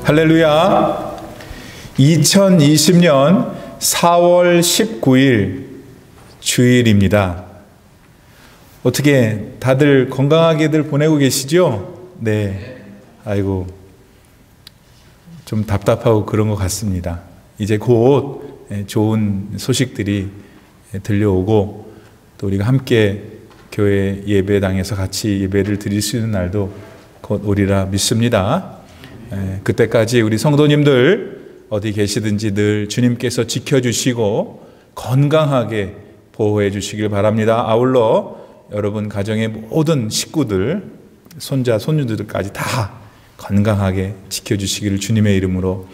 할렐루야. 2020년 4월 19일 주일입니다. 어떻게 다들 건강하게들 보내고 계시죠? 네. 아이고, 좀 답답하고 그런 것 같습니다. 이제 곧 좋은 소식들이 들려오고 또 우리가 함께 교회 예배당에서 같이 예배를 드릴 수 있는 날도 곧 오리라 믿습니다. 그때까지 우리 성도님들 어디 계시든지 늘 주님께서 지켜주시고 건강하게 보호해 주시길 바랍니다. 아울러 여러분 가정의 모든 식구들, 손자, 손녀들까지 다 건강하게 지켜주시기를 주님의 이름으로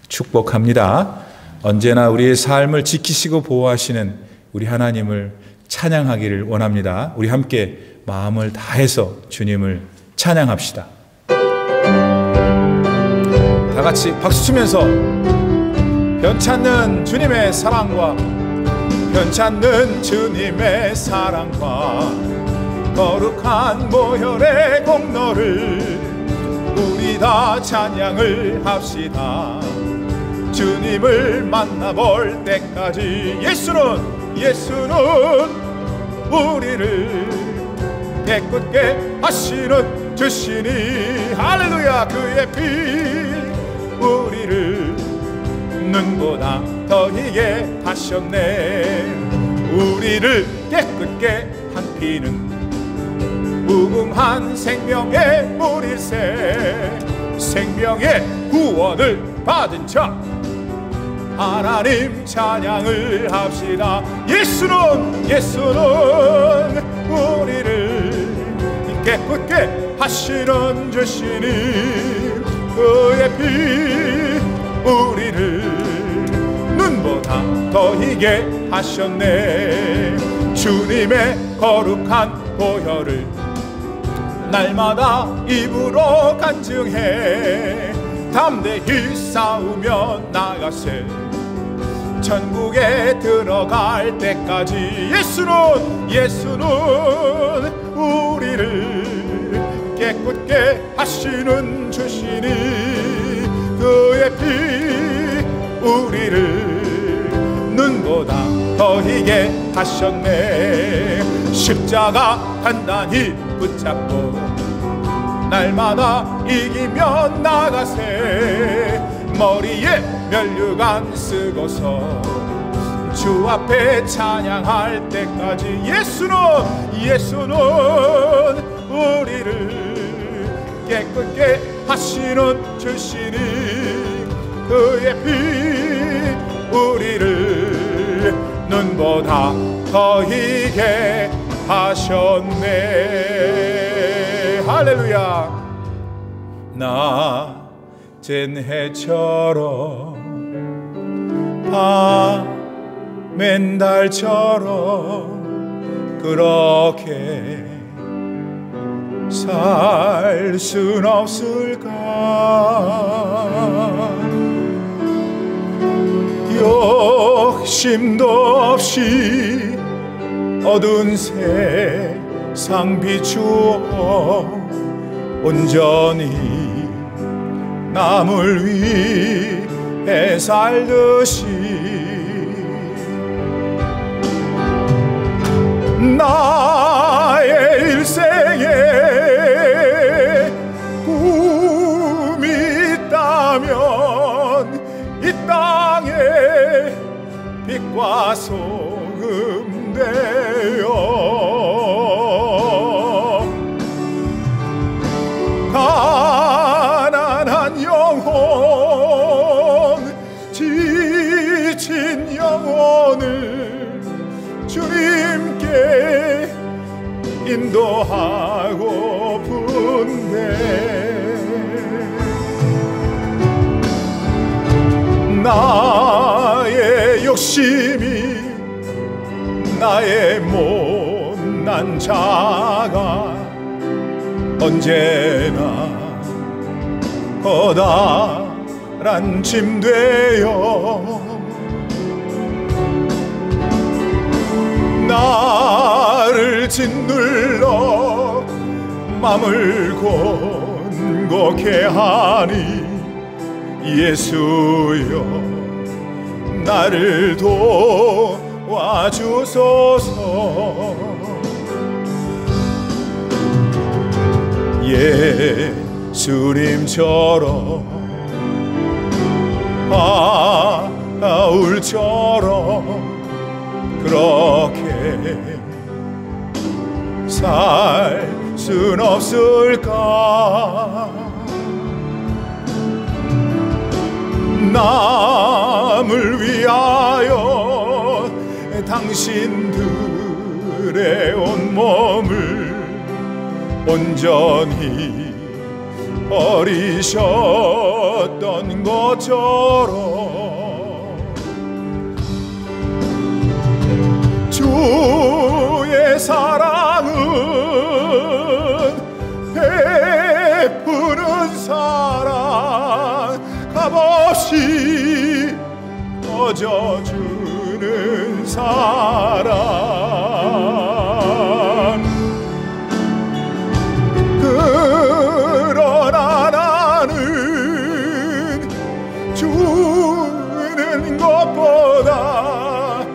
축복합니다. 언제나 우리의 삶을 지키시고 보호하시는 우리 하나님을 찬양하기를 원합니다. 우리 함께 마음을 다해서 주님을 찬양합시다. 다 같이 박수 치면서 변찮는 주님의 사랑과 변찮는 주님의 사랑과 거룩한 보혈의 공로를 우리 다 찬양을 합시다. 주님을 만나볼 때까지 예수는 우리를 깨끗게 하시는 주시니 할렐루야. 그의 피 우리를 눈보다 더 희게 하셨네. 우리를 깨끗게 한 피는 무궁한 생명의 물일세. 생명의 구원을 받은 자 하나님 찬양을 합시다. 예수는 우리를 깨끗게 하시는 주시니 그의 피 우리를 눈보다 더 희게 하셨네. 주님의 거룩한 보혈을 날마다 입으로 간증해 담대히 싸우며 나가세. 천국에 들어갈 때까지 예수는 우리를 깨끗게 하시는 주시니 그의 피 우리를 눈보다 더 희게 하셨네. 십자가 단단히 붙잡고 날마다 이기며 나가세. 머리에 면류관 쓰고서 주 앞에 찬양할 때까지 예수는 우리를 깨끗게 하시는 주시니 그의 피 우리를 눈보다 더 희게 하셨네. 할렐루야. 낮은 해처럼 밤엔 달처럼 그렇게 살 순 없을까. 욕심도 없이 어두운 세상 비추어 온전히 남을 위해 살듯이 나의 일생에 꿈이 있다면 이 땅에 빛과 소금 되어 가난한 영혼 지친 영혼을 주님께 인도하고픈데 나의 욕심이 나의 못난 자가 언제나 커다란 짐 되어 나를 짓눌러 맘을 곤곡해 하니 예수여 나를 도와주소서. 예수님처럼 바울처럼 그렇게 살 순 없을까? 남을 위하여 당신들의 온몸을 온전히 버리셨던 것처럼 주의 사랑은 베푸는 사랑, 값없이 꺼져주는 사랑. 그러나 나는 주는 것보다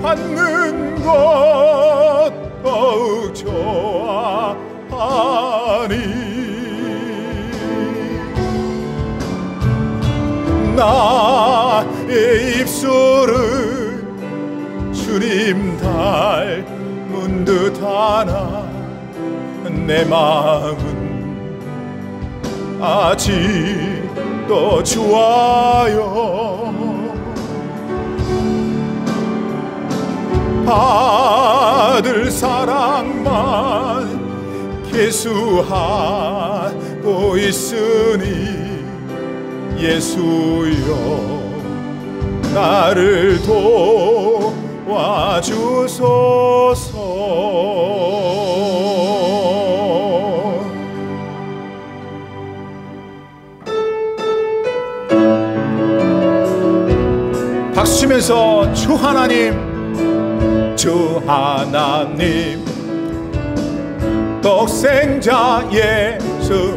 받는 것 더욱 좋아하니 나의 입술은 주님 닮은 듯하나 내 마음은 아직도 좋아요. 받을 사랑만 계수하고 있으니 예수여 나를 도와주소서. 박수 치면서 주 하나님, 주 하나님, 독생자 예수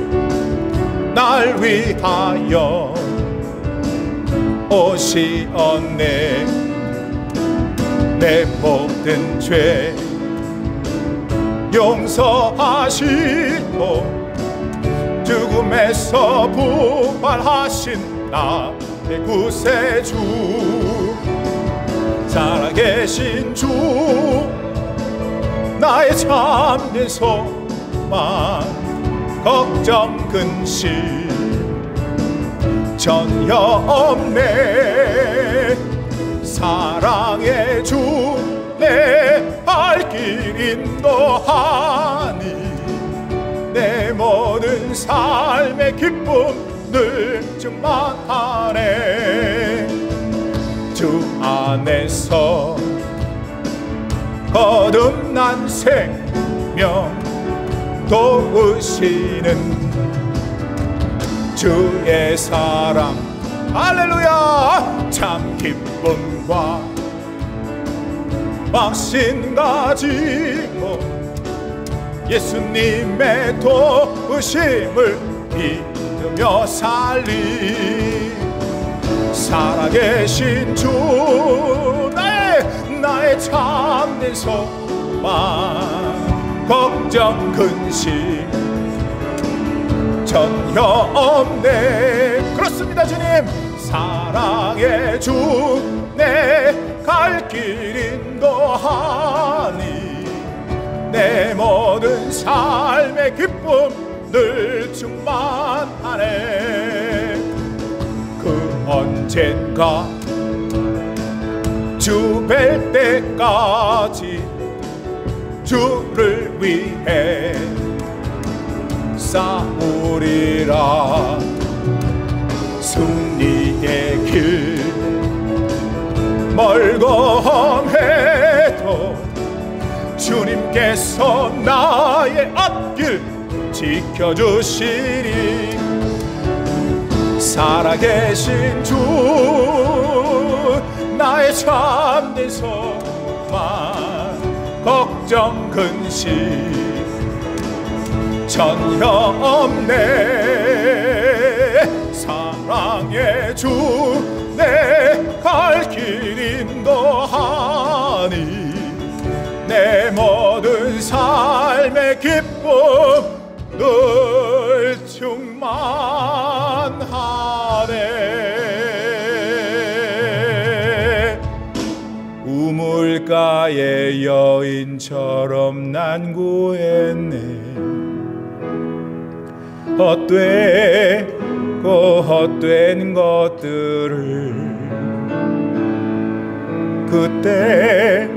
날 위하여 오시었네. 내 모든 죄 용서하시고 죽음에서 부활하신 나의 구세주, 살아계신 주, 나의 참된 소망, 걱정 근심 전혀 없네. 사랑의 주 내 발길 인도하니 내 모든 삶의 기쁨 늘 충만하네. 주 안에서 거듭난 생명 도우시는 주의 사랑, 할렐루야, 참 기쁨과 확신 가지고 예수님의 도우심을 믿으며 살리. 살아계신 주, 나의 참된 소망, 걱정 근심 전혀 없네. 그렇습니다 주님. 사랑의 주 내 갈 길 인도하니 내 모든 삶의 기쁨 늘 충만하네. 그 언젠가 주 뵐 때까지 주를 위해 싸우리라. 승리의 길 멀고 험해도 주님께서 나의 앞길 지켜주시리. 살아계신 주 나의 참된 소망, 걱정 근심 전혀 없네. 사랑의 바다의 여인처럼 난 구했네. 헛되고 헛된 것들을 그때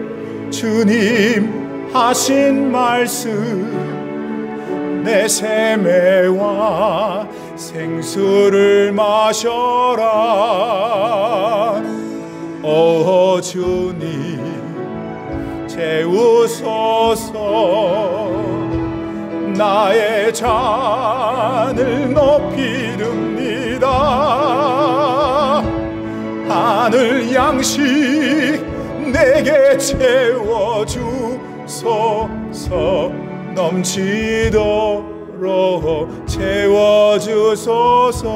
주님 하신 말씀, 내 세매와 생수를 마셔라. 오 주님 채우소서. 나의 잔을 높이 듭니다. 하늘 양식 내게 채워주소서. 넘치도록 채워주소서.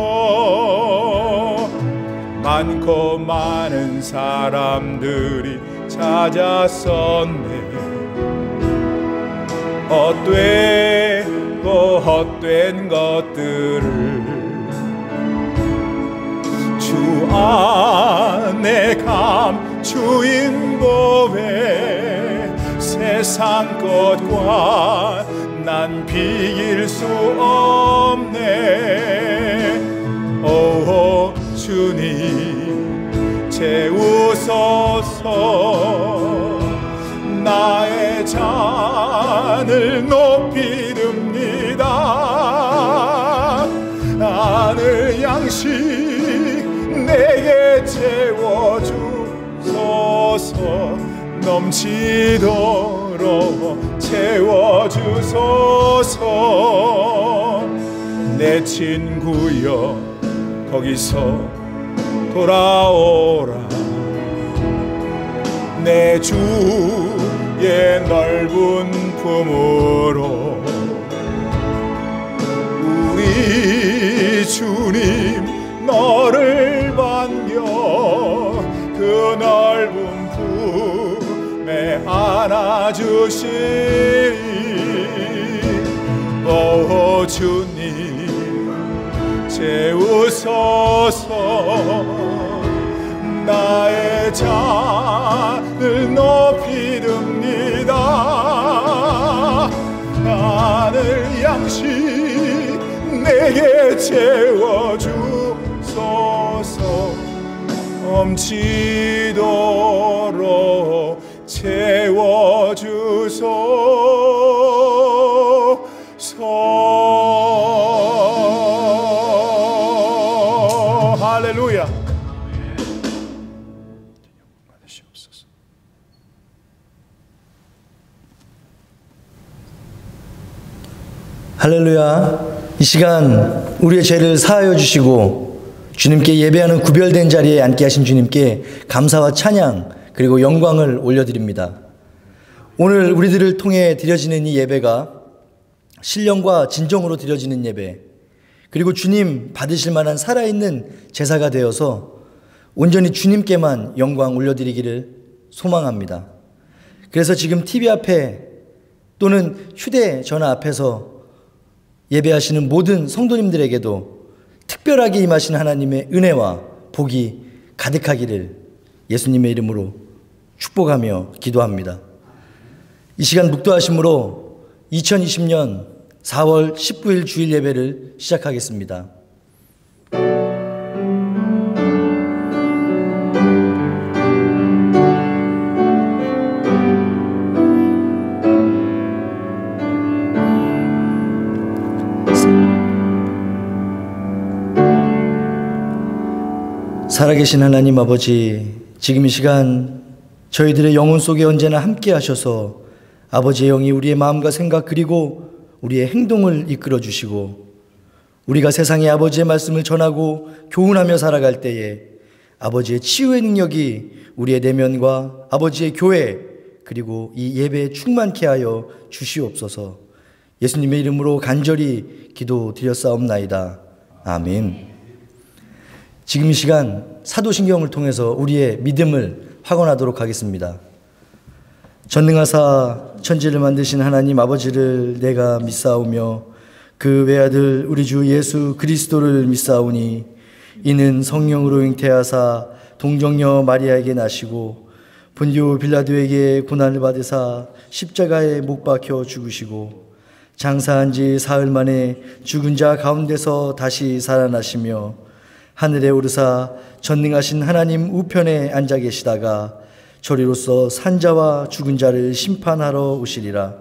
많고 많은 사람들이 찾아섰네. 헛되고 헛된 것들을 주 안에 감추인 법에 세상 것과 난 비길 수 없네. 오 주님 채우소서. 나의 잔을 높이 듭니다. 하늘 양식 내게 채워주소서. 넘치도록 채워주소서. 내 친구여 거기서 돌아오라. 내 주의 넓은 품으로 우리 주님 너를 반겨 그 넓은 품에 안아주시리. 오 주님 채우소서. 나의 잔을 높이 듭니다. 하늘 양식 내게 채워주소서. 넘치도록 채워주소서. 할렐루야. 할렐루야. 이 시간 우리의 죄를 사하여 주시고 주님께 예배하는 구별된 자리에 앉게 하신 주님께 감사와 찬양 그리고 영광을 올려드립니다. 오늘 우리들을 통해 드려지는 이 예배가 신령과 진정으로 드려지는 예배, 그리고 주님 받으실 만한 살아있는 제사가 되어서 온전히 주님께만 영광 올려드리기를 소망합니다. 그래서 지금 TV 앞에 또는 휴대전화 앞에서 예배하시는 모든 성도님들에게도 특별하게 임하신 하나님의 은혜와 복이 가득하기를 예수님의 이름으로 축복하며 기도합니다. 이 시간 묵도하심으로 2020년 4월 19일 주일 예배를 시작하겠습니다. 살아계신 하나님 아버지, 지금 이 시간 저희들의 영혼 속에 언제나 함께 하셔서 아버지의 영이 우리의 마음과 생각 그리고 우리의 행동을 이끌어 주시고 우리가 세상에 아버지의 말씀을 전하고 교훈하며 살아갈 때에 아버지의 치유의 능력이 우리의 내면과 아버지의 교회 그리고 이 예배에 충만케 하여 주시옵소서. 예수님의 이름으로 간절히 기도드렸사옵나이다. 아멘. 지금 이 시간 사도신경을 통해서 우리의 믿음을 확언하도록 하겠습니다. 전능하사 천지를 만드신 하나님 아버지를 내가 믿사오며 그 외아들 우리 주 예수 그리스도를 믿사오니 이는 성령으로 잉태하사 동정녀 마리아에게 나시고 본디오 빌라도에게 고난을 받으사 십자가에 못 박혀 죽으시고 장사한 지 사흘 만에 죽은 자 가운데서 다시 살아나시며 하늘에 오르사 전능하신 하나님 우편에 앉아 계시다가 저리로서 산자와 죽은 자를 심판하러 오시리라.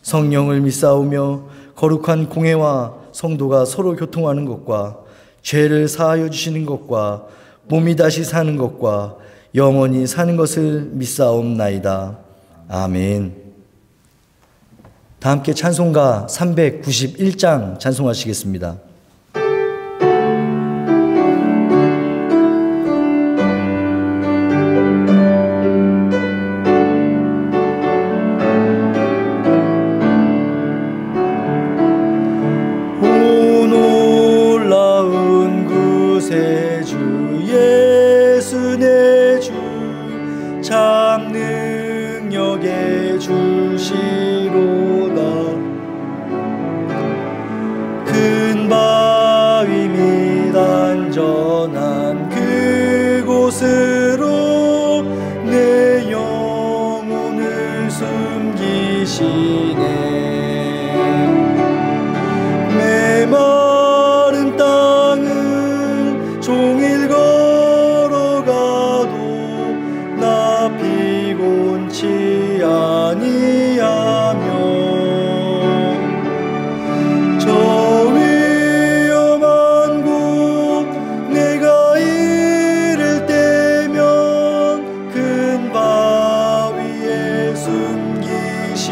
성령을 믿사오며 거룩한 공회와 성도가 서로 교통하는 것과 죄를 사하여 주시는 것과 몸이 다시 사는 것과 영원히 사는 것을 믿사옵나이다. 아멘. 다 함께 찬송가 391장 찬송하시겠습니다. 참 능력의 주시로다. 큰 바위 및 안전한 그곳으로 내 영혼을 숨기시네. 메마른 땅을 종일 피곤치 아니하며 저 위험한 곳 내가 이를 때면 큰 바위에 숨기시고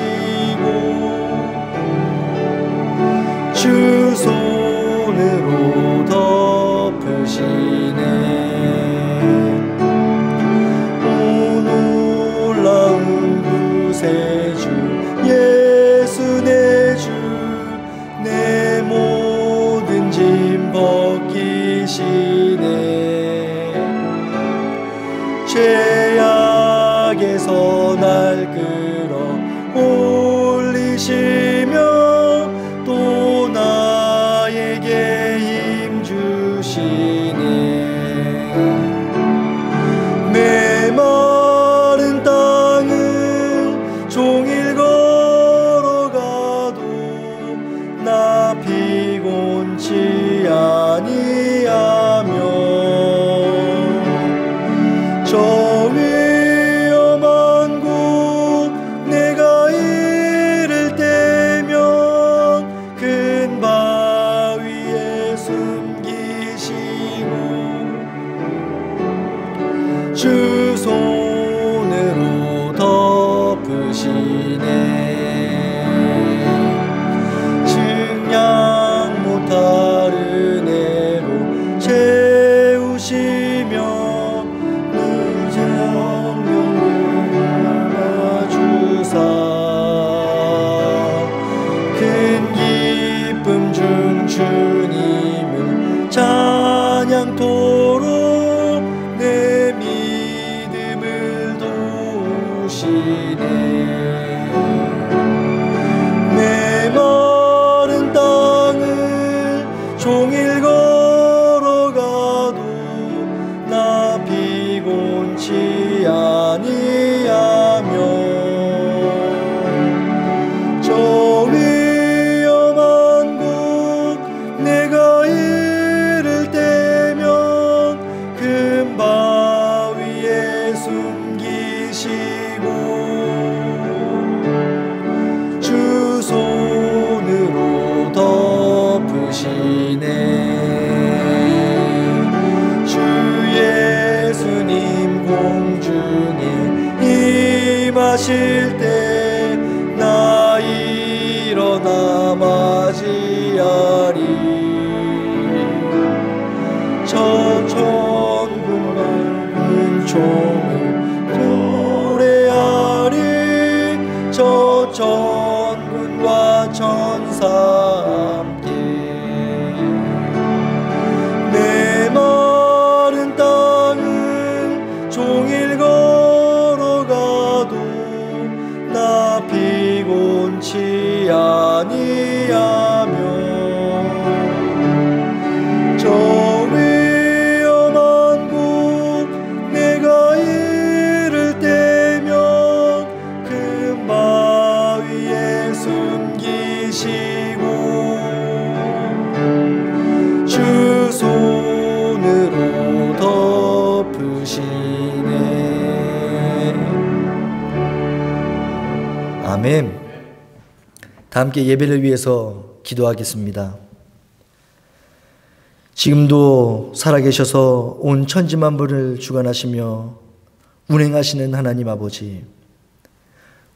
주 손으로 덮으시네. 주 예수 내 주 내 모든 짐 벗기시네. 죄악에서 날 끌어 올리시며 또 나에게 힘 주시네. 메마른 땅을 종일 걸어가도 나 피곤치 아니하며 저 위험한 곳 내가 이를 때면 큰 바위에 숨기시고 주 손으로 덮으시네. 증량 못할 은혜로 채우시며 이제 영광을 안아주사 큰 기쁨 중 주님을 찬양토록 내 믿음을 도우시네. 메마른 땅을 종일 걸어가도 나 피곤치 아니하며 저 위험한 곳 내가 이를 때면 큰 바위에 숨기시고 주 손으로 덮으시네. 주 예수님 공중에 임하실 때 나 일어나 맞이하리. 저 천군과 은총을 노래하리. 저 천군과 천사 함께 메마른 땅을 종일 걸어가도 아멘. 다 함께 예배를 위해서 기도하겠습니다. 지금도 살아계셔서 온 천지만물을 주관하시며 운행하시는 하나님 아버지,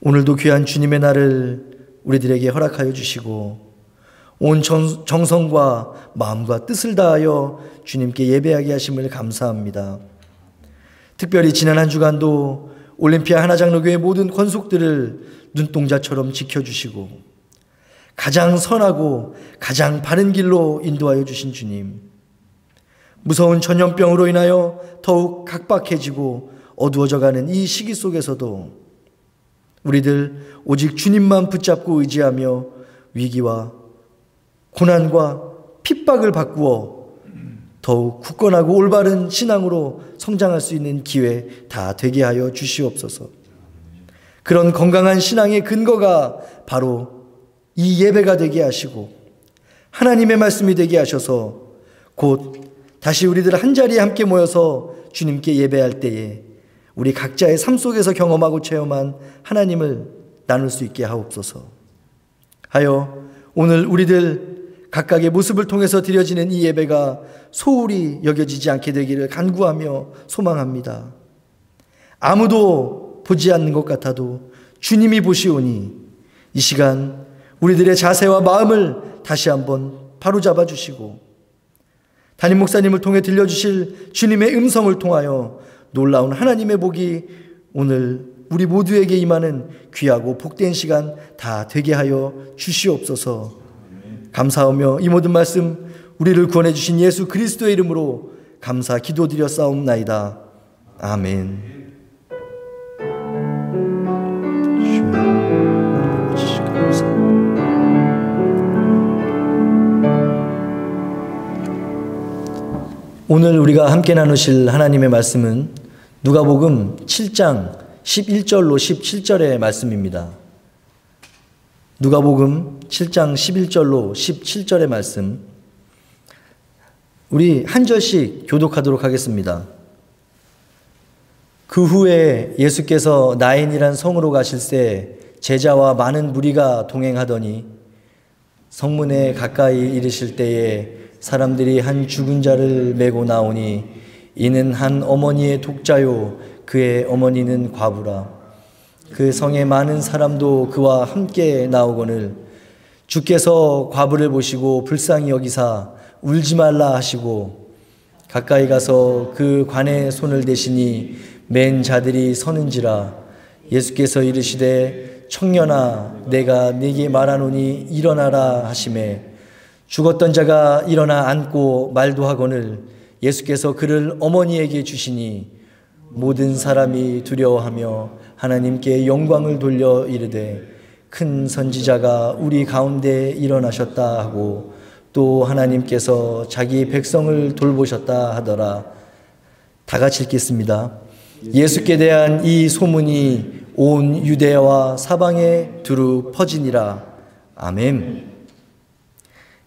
오늘도 귀한 주님의 날을 우리들에게 허락하여 주시고 온 정성과 마음과 뜻을 다하여 주님께 예배하게 하심을 감사합니다. 특별히 지난 한 주간도 올림피아 하나장로교회 모든 권속들을 눈동자처럼 지켜주시고 가장 선하고 가장 바른 길로 인도하여 주신 주님, 무서운 전염병으로 인하여 더욱 각박해지고 어두워져가는 이 시기 속에서도 우리들 오직 주님만 붙잡고 의지하며 위기와 고난과 핍박을 바꾸어 더욱 굳건하고 올바른 신앙으로 성장할 수 있는 기회 다 되게 하여 주시옵소서. 그런 건강한 신앙의 근거가 바로 이 예배가 되게 하시고 하나님의 말씀이 되게 하셔서 곧 다시 우리들 한자리에 함께 모여서 주님께 예배할 때에 우리 각자의 삶 속에서 경험하고 체험한 하나님을 나눌 수 있게 하옵소서. 하여 오늘 우리들 각각의 모습을 통해서 드려지는 이 예배가 소홀히 여겨지지 않게 되기를 간구하며 소망합니다. 아무도 보지 않는 것 같아도 주님이 보시오니 이 시간 우리들의 자세와 마음을 다시 한번 바로잡아 주시고 담임 목사님을 통해 들려주실 주님의 음성을 통하여 놀라운 하나님의 복이 오늘 우리 모두에게 임하는 귀하고 복된 시간 다 되게 하여 주시옵소서. 감사하며 이 모든 말씀 우리를 구원해 주신 예수 그리스도의 이름으로 감사 기도드려 싸움나이다. 아멘. 오늘 우리가 함께 나누실 하나님의 말씀은 누가복음 7장 11절로 17절의 말씀입니다. 누가복음 7장 11절로 17절의 말씀, 우리 한 절씩 교독하도록 하겠습니다. 그 후에 예수께서 나인이란 성으로 가실새 제자와 많은 무리가 동행하더니 성문에 가까이 이르실 때에 사람들이 한 죽은 자를 메고 나오니 이는 한 어머니의 독자요 그의 어머니는 과부라. 그 성에 많은 사람도 그와 함께 나오거늘 주께서 과부를 보시고 불쌍히 여기사 울지 말라 하시고 가까이 가서 그 관에 손을 대시니 맨 자들이 서는지라. 예수께서 이르시되 청년아 내가 네게 말하노니 일어나라 하시매 죽었던 자가 일어나 앉고 말도 하거늘 예수께서 그를 어머니에게 주시니 모든 사람이 두려워하며 하나님께 영광을 돌려 이르되 큰 선지자가 우리 가운데 일어나셨다 하고 또 하나님께서 자기 백성을 돌보셨다 하더라. 다 같이 읽겠습니다. 예수께 대한 이 소문이 온 유대와 사방에 두루 퍼지니라. 아멘.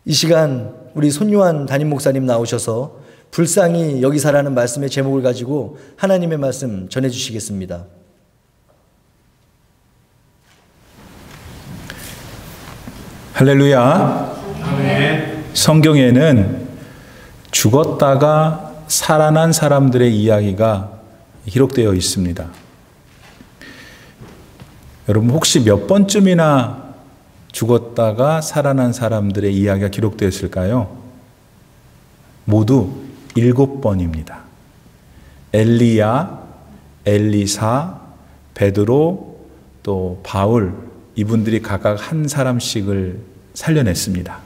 이 시간 우리 손요한 담임 목사님 나오셔서 불쌍히 여기사라는 말씀의 제목을 가지고 하나님의 말씀 전해주시겠습니다. 할렐루야. 아멘. 성경에는 죽었다가 살아난 사람들의 이야기가 기록되어 있습니다. 여러분 혹시 몇 번쯤이나 죽었다가 살아난 사람들의 이야기가 기록되었을까요? 모두 7번입니다. 엘리야, 엘리사, 베드로, 또 바울, 이분들이 각각 한 사람씩을 살려냈습니다.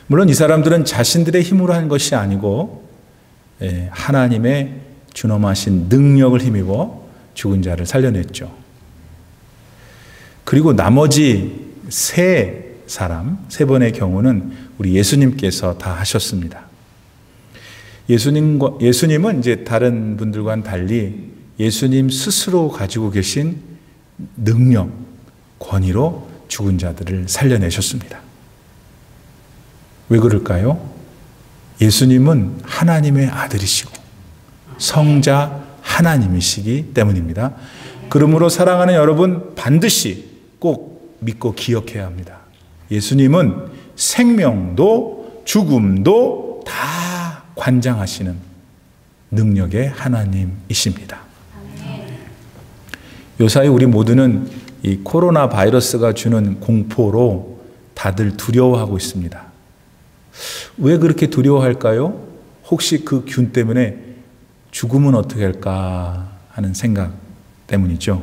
물론 이 사람들은 자신들의 힘으로 한 것이 아니고 하나님의 준엄하신 능력을 힘입어 죽은 자를 살려냈죠. 그리고 나머지 세 번의 경우는 우리 예수님께서 다 하셨습니다. 예수님은 이제 다른 분들과는 달리 예수님 스스로 가지고 계신 능력, 권위로 죽은 자들을 살려내셨습니다. 왜 그럴까요? 예수님은 하나님의 아들이시고 성자 하나님이시기 때문입니다. 그러므로 사랑하는 여러분, 반드시 꼭 믿고 기억해야 합니다. 예수님은 생명도 죽음도 다 관장하시는 능력의 하나님이십니다. 요사이 우리 모두는 이 코로나 바이러스가 주는 공포로 다들 두려워하고 있습니다. 왜 그렇게 두려워할까요? 혹시 그 균 때문에 죽으면 어떻게 할까 하는 생각 때문이죠.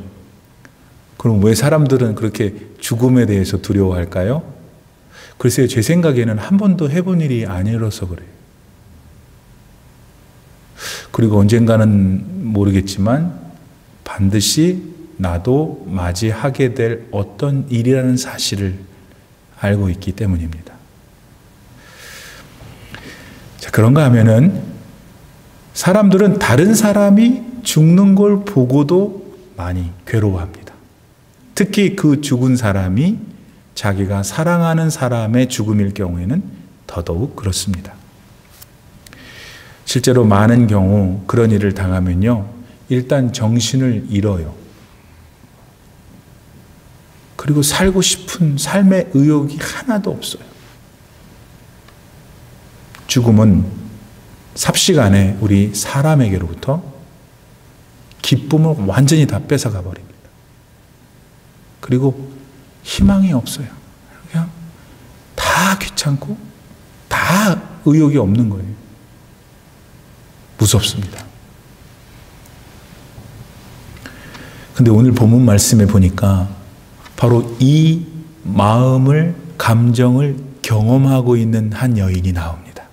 그럼 왜 사람들은 그렇게 죽음에 대해서 두려워할까요? 글쎄요, 제 생각에는 한 번도 해본 일이 아니라서 그래요. 그리고 언젠가는 모르겠지만 반드시 나도 맞이하게 될 어떤 일이라는 사실을 알고 있기 때문입니다. 자, 그런가 하면은 사람들은 다른 사람이 죽는 걸 보고도 많이 괴로워합니다. 특히 그 죽은 사람이 자기가 사랑하는 사람의 죽음일 경우에는 더더욱 그렇습니다. 실제로 많은 경우 그런 일을 당하면요, 일단 정신을 잃어요. 그리고 살고 싶은 삶의 의욕이 하나도 없어요. 죽음은 삽시간에 우리 사람에게로부터 기쁨을 완전히 다 뺏어가 버립니다. 그리고 희망이 없어요. 그냥 다 귀찮고 다 의욕이 없는 거예요. 무섭습니다. 근데 오늘 본문 말씀에 보니까 바로 이 마음을, 감정을 경험하고 있는 한 여인이 나옵니다.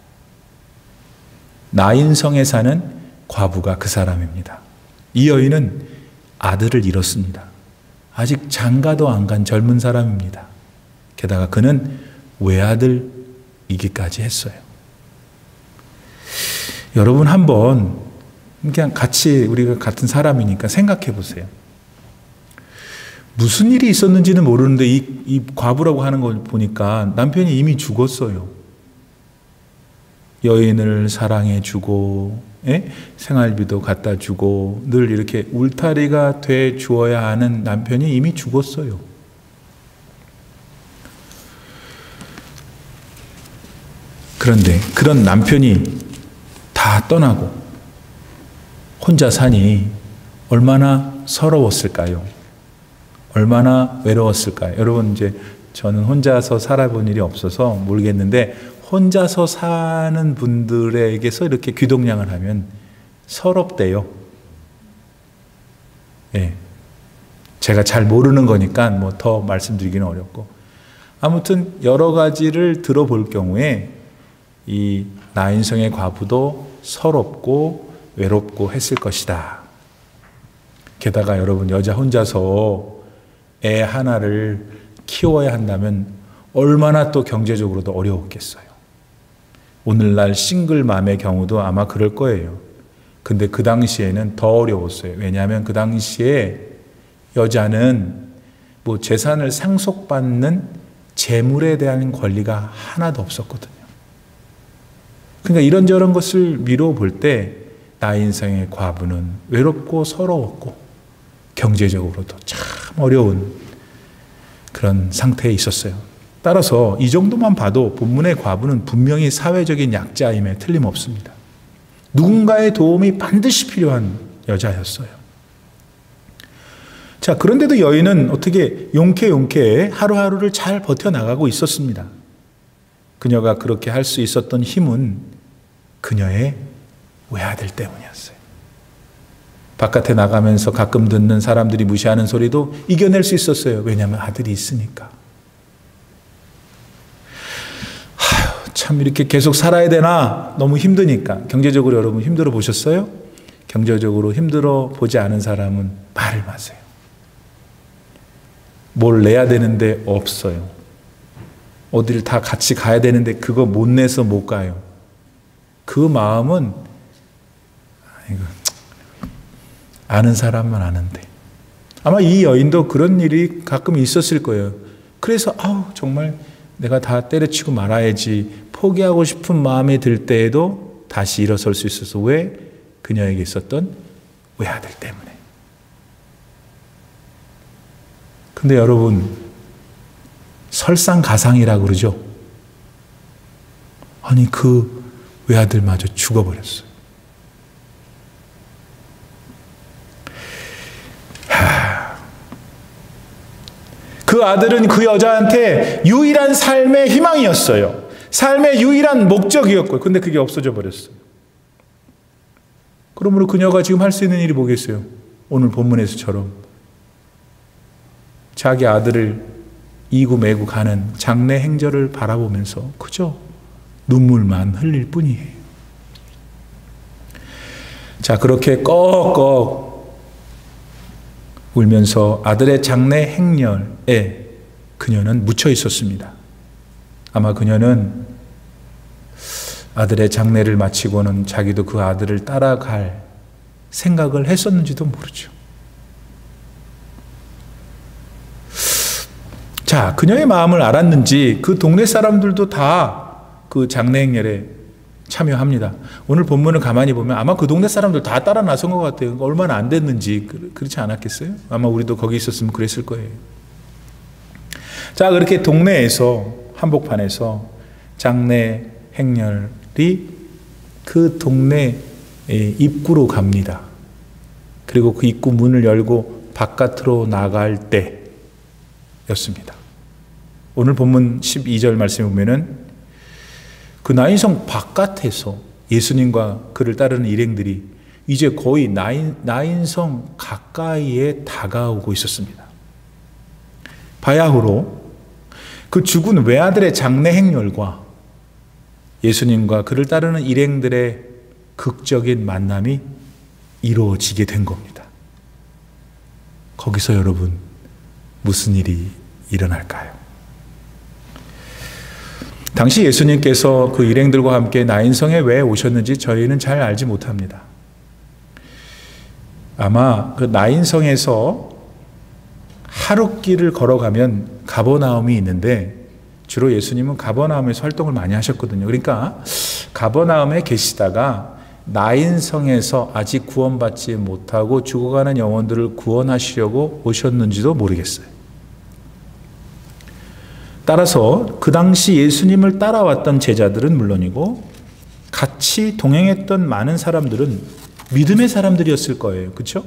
나인성에 사는 과부가 그 사람입니다. 이 여인은 아들을 잃었습니다. 아직 장가도 안 간 젊은 사람입니다. 게다가 그는 외아들이기까지 했어요. 여러분 한번 그냥 같이 우리가 같은 사람이니까 생각해 보세요. 무슨 일이 있었는지는 모르는데 이 과부라고 하는 걸 보니까 남편이 이미 죽었어요. 여인을 사랑해 주고 생활비도 갖다 주고 늘 이렇게 울타리가 돼 주어야 하는 남편이 이미 죽었어요. 그런데 그런 남편이 다 떠나고 혼자 사니 얼마나 서러웠을까요? 얼마나 외로웠을까요? 여러분, 이제 저는 혼자서 살아본 일이 없어서 모르겠는데 혼자서 사는 분들에게서 이렇게 귀동냥을 하면 서럽대요. 예. 제가 잘 모르는 거니까 뭐 더 말씀드리기는 어렵고, 아무튼 여러 가지를 들어볼 경우에 이 나인성의 과부도 서럽고 외롭고 했을 것이다. 게다가 여러분, 여자 혼자서 애 하나를 키워야 한다면 얼마나 또 경제적으로도 어려웠겠어요. 오늘날 싱글맘의 경우도 아마 그럴 거예요. 근데 그 당시에는 더 어려웠어요. 왜냐하면 그 당시에 여자는 뭐 재산을 상속받는 재물에 대한 권리가 하나도 없었거든요. 그러니까 이런저런 것을 미루어 볼 때 나인성의 과부는 외롭고 서러웠고 경제적으로도 참 어려운 그런 상태에 있었어요. 따라서 이 정도만 봐도 본문의 과부는 분명히 사회적인 약자임에 틀림없습니다. 누군가의 도움이 반드시 필요한 여자였어요. 자, 그런데도 여인은 어떻게 용케 하루하루를 잘 버텨나가고 있었습니다. 그녀가 그렇게 할 수 있었던 힘은 그녀의 외아들 때문이었어요. 바깥에 나가면서 가끔 듣는 사람들이 무시하는 소리도 이겨낼 수 있었어요. 왜냐하면 아들이 있으니까. 참 이렇게 계속 살아야 되나? 너무 힘드니까. 경제적으로 여러분 힘들어 보셨어요? 경제적으로 힘들어 보지 않은 사람은 말을 마세요. 뭘 내야 되는데 없어요. 어디를 다 같이 가야 되는데 그거 못 내서 못 가요. 그 마음은 아는 사람만 아는데. 아마 이 여인도 그런 일이 가끔 있었을 거예요. 그래서 정말 내가 다 때려치고 말아야지 포기하고 싶은 마음이 들 때에도 다시 일어설 수 있어서, 왜? 그녀에게 있었던 외아들 때문에. 근데 여러분, 설상가상이라고 그러죠? 아니, 그 외아들마저 죽어버렸어요. 그 아들은 그 여자한테 유일한 삶의 희망이었어요. 삶의 유일한 목적이었고요. 근데 그게 없어져 버렸어요. 그러므로 그녀가 지금 할 수 있는 일이 뭐겠어요? 오늘 본문에서처럼 자기 아들을 이구매구 가는 장례 행절을 바라보면서 그저 눈물만 흘릴 뿐이에요. 자, 그렇게 꺽꺽 울면서 아들의 장례 행렬에 그녀는 묻혀 있었습니다. 아마 그녀는 아들의 장례를 마치고는 자기도 그 아들을 따라갈 생각을 했었는지도 모르죠. 자, 그녀의 마음을 알았는지 그 동네 사람들도 다 그 장례 행렬에 참여합니다. 오늘 본문을 가만히 보면 아마 그 동네 사람들 다 따라 나선 것 같아요. 얼마나 안 됐는지. 그렇지 않았겠어요? 아마 우리도 거기 있었으면 그랬을 거예요. 자, 그렇게 동네에서, 한복판에서 장례 행렬이 그 동네 입구로 갑니다. 그리고 그 입구 문을 열고 바깥으로 나갈 때였습니다. 오늘 본문 12절 말씀에 보면은 그 나인성 바깥에서 예수님과 그를 따르는 일행들이 이제 거의 나인성 가까이에 다가오고 있었습니다. 바야흐로 그 죽은 외아들의 장례 행렬과 예수님과 그를 따르는 일행들의 극적인 만남이 이루어지게 된 겁니다. 거기서 여러분, 무슨 일이 일어날까요? 당시 예수님께서 그 일행들과 함께 나인성에 왜 오셨는지 저희는 잘 알지 못합니다. 아마 그 나인성에서 하룻길을 걸어가면 가버나움이 있는데 주로 예수님은 가버나움에서 활동을 많이 하셨거든요. 그러니까 가버나움에 계시다가 나인성에서 아직 구원받지 못하고 죽어가는 영혼들을 구원하시려고 오셨는지도 모르겠어요. 따라서 그 당시 예수님을 따라왔던 제자들은 물론이고 같이 동행했던 많은 사람들은 믿음의 사람들이었을 거예요. 그렇죠?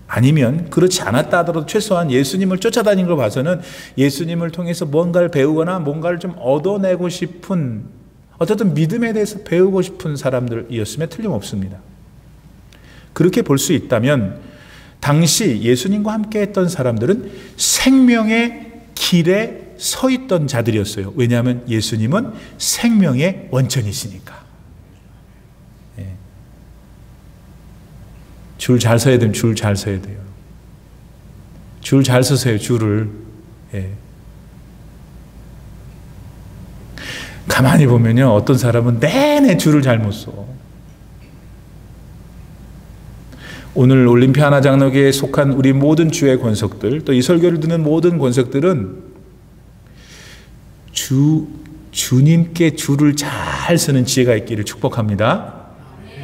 아니면 그렇지 않았다 하더라도 최소한 예수님을 쫓아다닌 걸 봐서는 예수님을 통해서 뭔가를 배우거나 뭔가를 좀 얻어내고 싶은, 어쨌든 믿음에 대해서 배우고 싶은 사람들이었으면 틀림없습니다. 그렇게 볼 수 있다면 당시 예수님과 함께 했던 사람들은 생명의 길에 서 있던 자들이었어요. 왜냐하면 예수님은 생명의 원천이시니까. 줄 잘 서야 되면 줄 잘 서야 돼요. 줄 잘 서세요, 줄을. 가만히 보면요, 어떤 사람은 내내 줄을 잘못 서. 오늘 올림피아 하나장로교회에 속한 우리 모든 주의 권석들, 또 이 설교를 듣는 모든 권석들은 주님께 줄을 잘 서는 지혜가 있기를 축복합니다.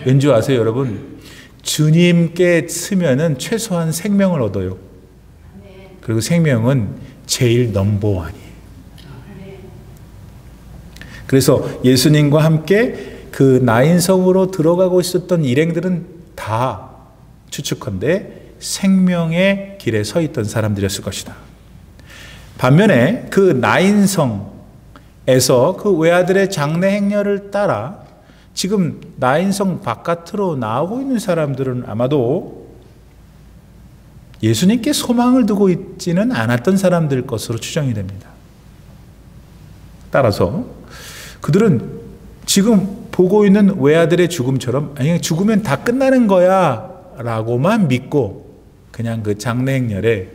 왠지 아세요, 여러분? 주님께 쓰면은 최소한 생명을 얻어요. 그리고 생명은 제일 넘버원이에요. 그래서 예수님과 함께 그 나인성으로 들어가고 있었던 일행들은 다 추측컨대 생명의 길에 서 있던 사람들이었을 것이다. 반면에 그 나인성에서 그 외아들의 장례 행렬을 따라 지금 나인성 바깥으로 나오고 있는 사람들은 아마도 예수님께 소망을 두고 있지는 않았던 사람들 것으로 추정이 됩니다. 따라서 그들은 지금 보고 있는 외아들의 죽음처럼 아니 죽으면 다 끝나는 거야 라고만 믿고 그냥 그 장례 행렬에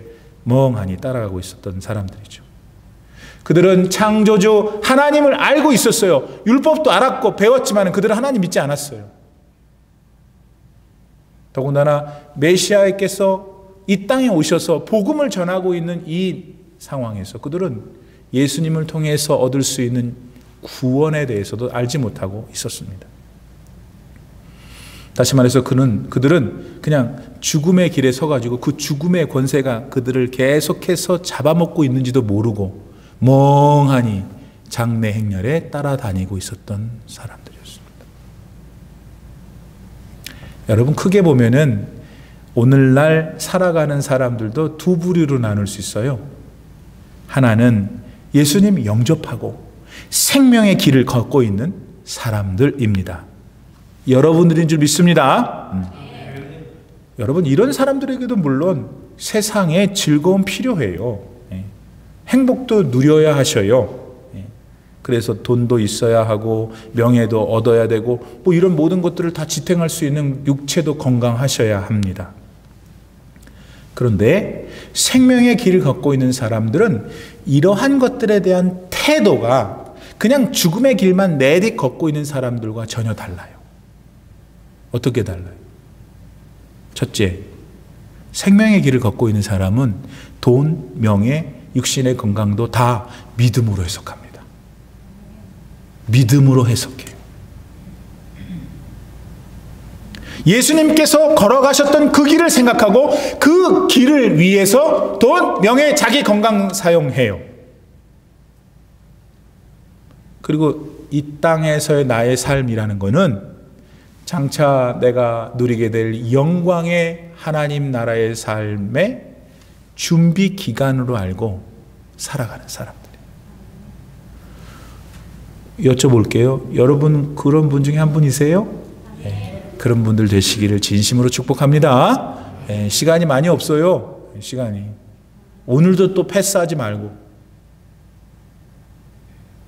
멍하니 따라가고 있었던 사람들이죠. 그들은 창조주 하나님을 알고 있었어요. 율법도 알았고 배웠지만 그들은 하나님 믿지 않았어요. 더군다나 메시아께서 이 땅에 오셔서 복음을 전하고 있는 이 상황에서 그들은 예수님을 통해서 얻을 수 있는 구원에 대해서도 알지 못하고 있었습니다. 다시 말해서 그들은 그냥 죽음의 길에 서가지고 그 죽음의 권세가 그들을 계속해서 잡아먹고 있는지도 모르고 멍하니 장래 행렬에 따라다니고 있었던 사람들이었습니다. 여러분, 크게 보면은 오늘날 살아가는 사람들도 두 부류로 나눌 수 있어요. 하나는 예수님 영접하고 생명의 길을 걷고 있는 사람들입니다. 여러분들인 줄 믿습니다. 여러분, 이런 사람들에게도 물론 세상에 즐거움 필요해요. 행복도 누려야 하셔요. 그래서 돈도 있어야 하고 명예도 얻어야 되고 뭐 이런 모든 것들을 다 지탱할 수 있는 육체도 건강하셔야 합니다. 그런데 생명의 길을 걷고 있는 사람들은 이러한 것들에 대한 태도가 그냥 죽음의 길만 내딛 걷고 있는 사람들과 전혀 달라요. 어떻게 달라요? 첫째, 생명의 길을 걷고 있는 사람은 돈, 명예, 육신의 건강도 다 믿음으로 해석합니다. 믿음으로 해석해요. 예수님께서 걸어가셨던 그 길을 생각하고 그 길을 위해서 돈, 명예, 자기 건강 사용해요. 그리고 이 땅에서의 나의 삶이라는 거는 장차 내가 누리게 될 영광의 하나님 나라의 삶의 준비 기간으로 알고 살아가는 사람들이에요. 여쭤볼게요. 여러분 그런 분 중에 한 분이세요? 네. 그런 분들 되시기를 진심으로 축복합니다. 네. 시간이 많이 없어요. 시간이. 오늘도 또 패스하지 말고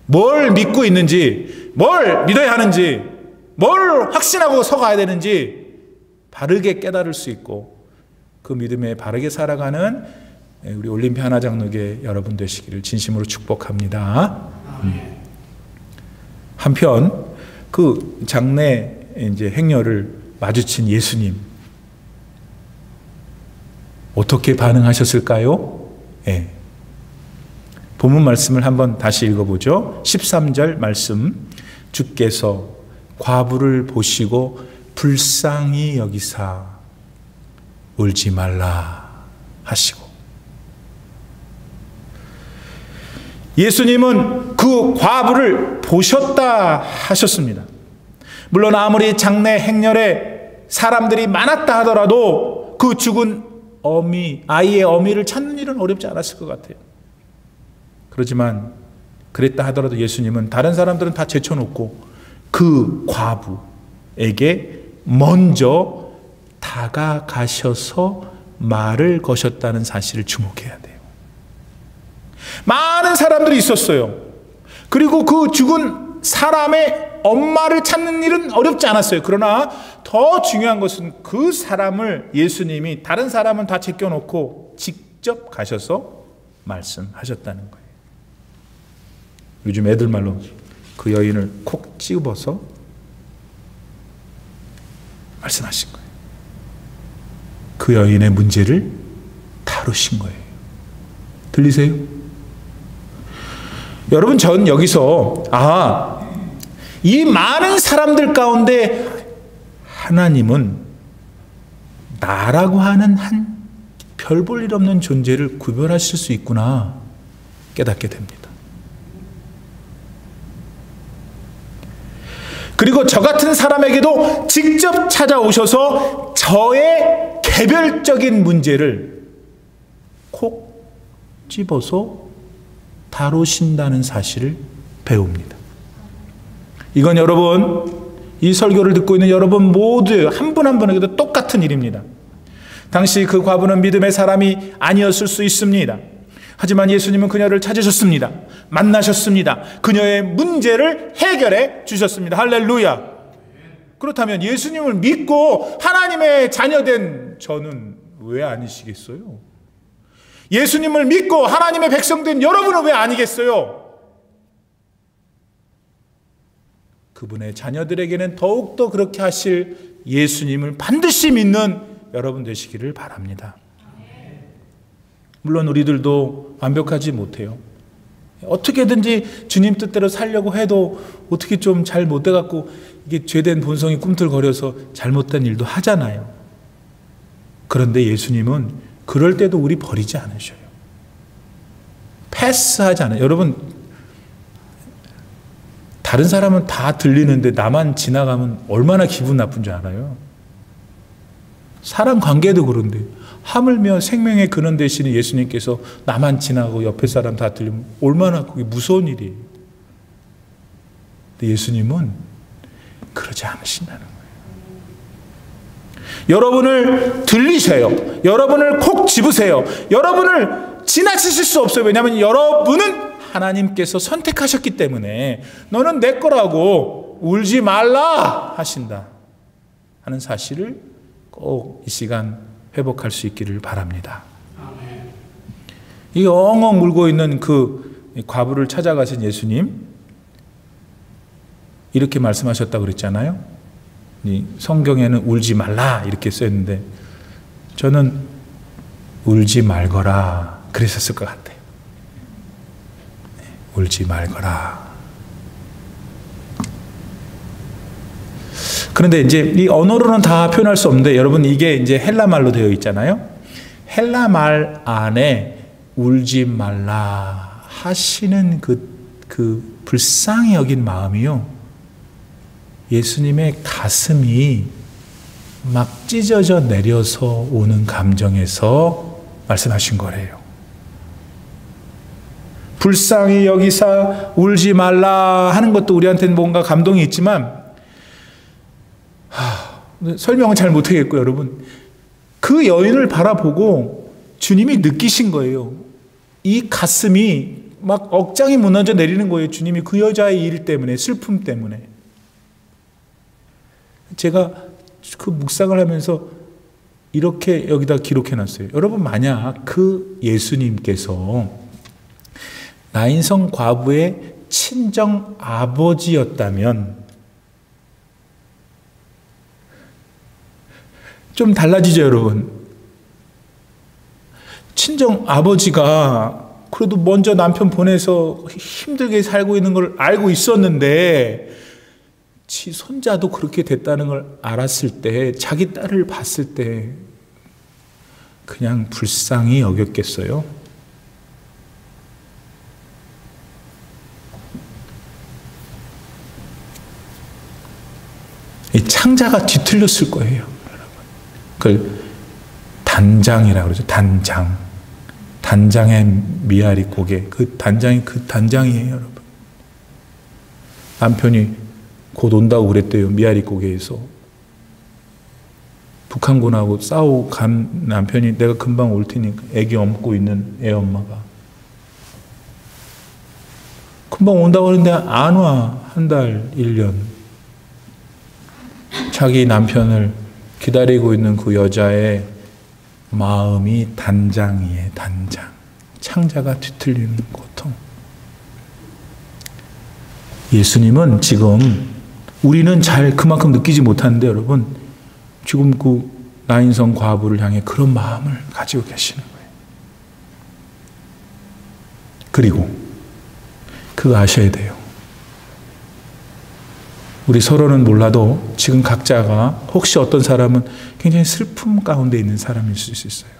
뭘 믿고 있는지, 뭘 믿어야 하는지, 뭘 확신하고 서가야 되는지 바르게 깨달을 수 있고 그 믿음에 바르게 살아가는 우리 올림피 하나장로교 여러분 되시기를 진심으로 축복합니다. 한편 그 장래 이제 행렬을 마주친 예수님 어떻게 반응하셨을까요? 네. 본문 말씀을 한번 다시 읽어보죠. 13절 말씀, 주께서 과부를 보시고 불쌍히 여기사 울지 말라 하시고, 예수님은 그 과부를 보셨다 하셨습니다. 물론 아무리 장래 행렬에 사람들이 많았다 하더라도 그 죽은 아이의 어미를 찾는 일은 어렵지 않았을 것 같아요. 그렇지만 그랬다 하더라도 예수님은 다른 사람들은 다 제쳐놓고 그 과부에게 먼저 다가가셔서 말을 거셨다는 사실을 주목해야 돼요. 많은 사람들이 있었어요. 그리고 그 죽은 사람의 엄마를 찾는 일은 어렵지 않았어요. 그러나 더 중요한 것은 그 사람을 예수님이 다른 사람은 다 제껴놓고 직접 가셔서 말씀하셨다는 거예요. 요즘 애들 말로 그 여인을 콕 집어서 말씀하신 거예요. 그 여인의 문제를 다루신 거예요. 들리세요? 여러분, 전 여기서 이 많은 사람들 가운데 하나님은 나라고 하는 한 별 볼 일 없는 존재를 구별하실 수 있구나 깨닫게 됩니다. 그리고 저 같은 사람에게도 직접 찾아오셔서 저의 개별적인 문제를 콕 집어서 다루신다는 사실을 배웁니다. 이건 여러분, 이 설교를 듣고 있는 여러분 모두 한 분 한 분에게도 똑같은 일입니다. 당시 그 과부는 믿음의 사람이 아니었을 수 있습니다. 하지만 예수님은 그녀를 찾으셨습니다. 만나셨습니다. 그녀의 문제를 해결해 주셨습니다. 할렐루야. 그렇다면 예수님을 믿고 하나님의 자녀된 저는 왜 아니시겠어요? 예수님을 믿고 하나님의 백성된 여러분은 왜 아니겠어요? 그분의 자녀들에게는 더욱더 그렇게 하실 예수님을 반드시 믿는 여러분 되시기를 바랍니다. 물론 우리들도 완벽하지 못해요. 어떻게든지 주님 뜻대로 살려고 해도 어떻게 좀 잘 못 돼갖고 이게 죄된 본성이 꿈틀거려서 잘못된 일도 하잖아요. 그런데 예수님은 그럴 때도 우리 버리지 않으셔요. 패스하지 않아요. 여러분, 다른 사람은 다 들리는데 나만 지나가면 얼마나 기분 나쁜 줄 알아요? 사람 관계도 그런데 하물며 생명의 근원 되시는 예수님께서 나만 지나고 옆에 사람 다 들리면 얼마나 그게 무서운 일이에요. 근데 예수님은 그러지 않으신다는 거예요. 여러분을 들리세요. 여러분을 콕 집으세요. 여러분을 지나치실 수 없어요. 왜냐하면 여러분은 하나님께서 선택하셨기 때문에 너는 내 거라고 울지 말라 하신다 하는 사실을 꼭 이 시간 회복할 수 있기를 바랍니다. 이 엉엉 울고 있는 그 과부를 찾아가신 예수님 이렇게 말씀하셨다고 그랬잖아요. 이 성경에는 울지 말라 이렇게 써있는데 저는 울지 말거라 그랬었을 것 같아요. 울지 말거라. 그런데 이제 이 언어로는 다 표현할 수 없는데 여러분 이게 이제 헬라 말로 되어 있잖아요. 헬라 말 안에 울지 말라 하시는 그 불쌍히 여긴 마음이요. 예수님의 가슴이 막 찢어져 내려서 오는 감정에서 말씀하신 거래요. 불쌍히 여기사 울지 말라 하는 것도 우리한테는 뭔가 감동이 있지만 설명은 잘 못하겠고요. 여러분 그 여인을 바라보고 주님이 느끼신 거예요. 이 가슴이 막 억장이 무너져 내리는 거예요. 주님이 그 여자의 일 때문에 슬픔 때문에. 제가 그 묵상을 하면서 이렇게 여기다 기록해 놨어요. 여러분 만약 그 예수님께서 나인성 과부의 친정 아버지였다면 좀 달라지죠, 여러분. 친정 아버지가 그래도 먼저 남편 보내서 힘들게 살고 있는 걸 알고 있었는데 지 손자도 그렇게 됐다는 걸 알았을 때 자기 딸을 봤을 때 그냥 불쌍히 여겼겠어요? 이 창자가 뒤틀렸을 거예요, 여러분. 그걸 단장이라고 그러죠. 단장. 단장의 미아리 고개. 그 단장이에요, 여러분. 남편이 곧 온다고 그랬대요. 미아리 고개에서. 북한군하고 싸우고 간 남편이 내가 금방 올 테니까 애기 업고 있는 애 엄마가. 금방 온다고 하는데 안 와. 한 달, 1년. 자기 남편을 기다리고 있는 그 여자의 마음이 단장이에요. 단장. 창자가 뒤틀리는 고통. 예수님은 지금 우리는 잘 그만큼 느끼지 못하는데 여러분 지금 그 나인성 과부를 향해 그런 마음을 가지고 계시는 거예요. 그리고 그거 아셔야 돼요. 우리 서로는 몰라도 지금 각자가 혹시 어떤 사람은 굉장히 슬픔 가운데 있는 사람일 수 있어요.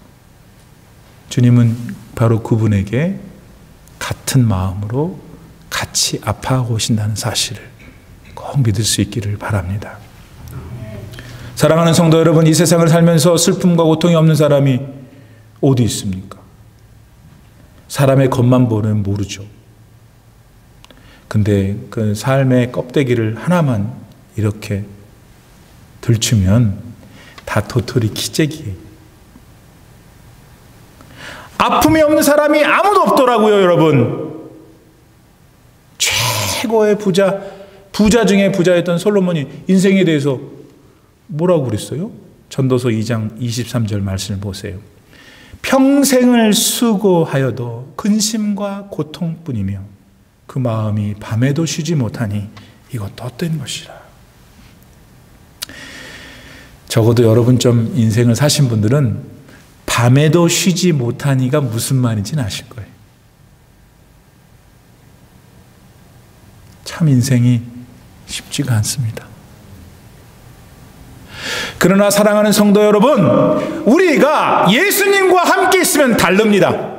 주님은 바로 그분에게 같은 마음으로 같이 아파하고 오신다는 사실을 꼭 믿을 수 있기를 바랍니다. 사랑하는 성도 여러분, 이 세상을 살면서 슬픔과 고통이 없는 사람이 어디 있습니까? 사람의 겉만 보면 모르죠. 근데 그 삶의 껍데기를 하나만 이렇게 들추면 다 도토리 키재기예요. 아픔이 없는 사람이 아무도 없더라고요, 여러분. 최고의 부자 중에 부자였던 솔로몬이 인생에 대해서 뭐라고 그랬어요? 전도서 2장 23절 말씀을 보세요. 평생을 수고하여도 근심과 고통뿐이며 그 마음이 밤에도 쉬지 못하니 이것도 헛된 것이라. 적어도 여러분 좀 인생을 사신 분들은 밤에도 쉬지 못하니가 무슨 말인지는 아실 거예요. 참 인생이 쉽지가 않습니다. 그러나 사랑하는 성도 여러분, 우리가 예수님과 함께 있으면 다릅니다.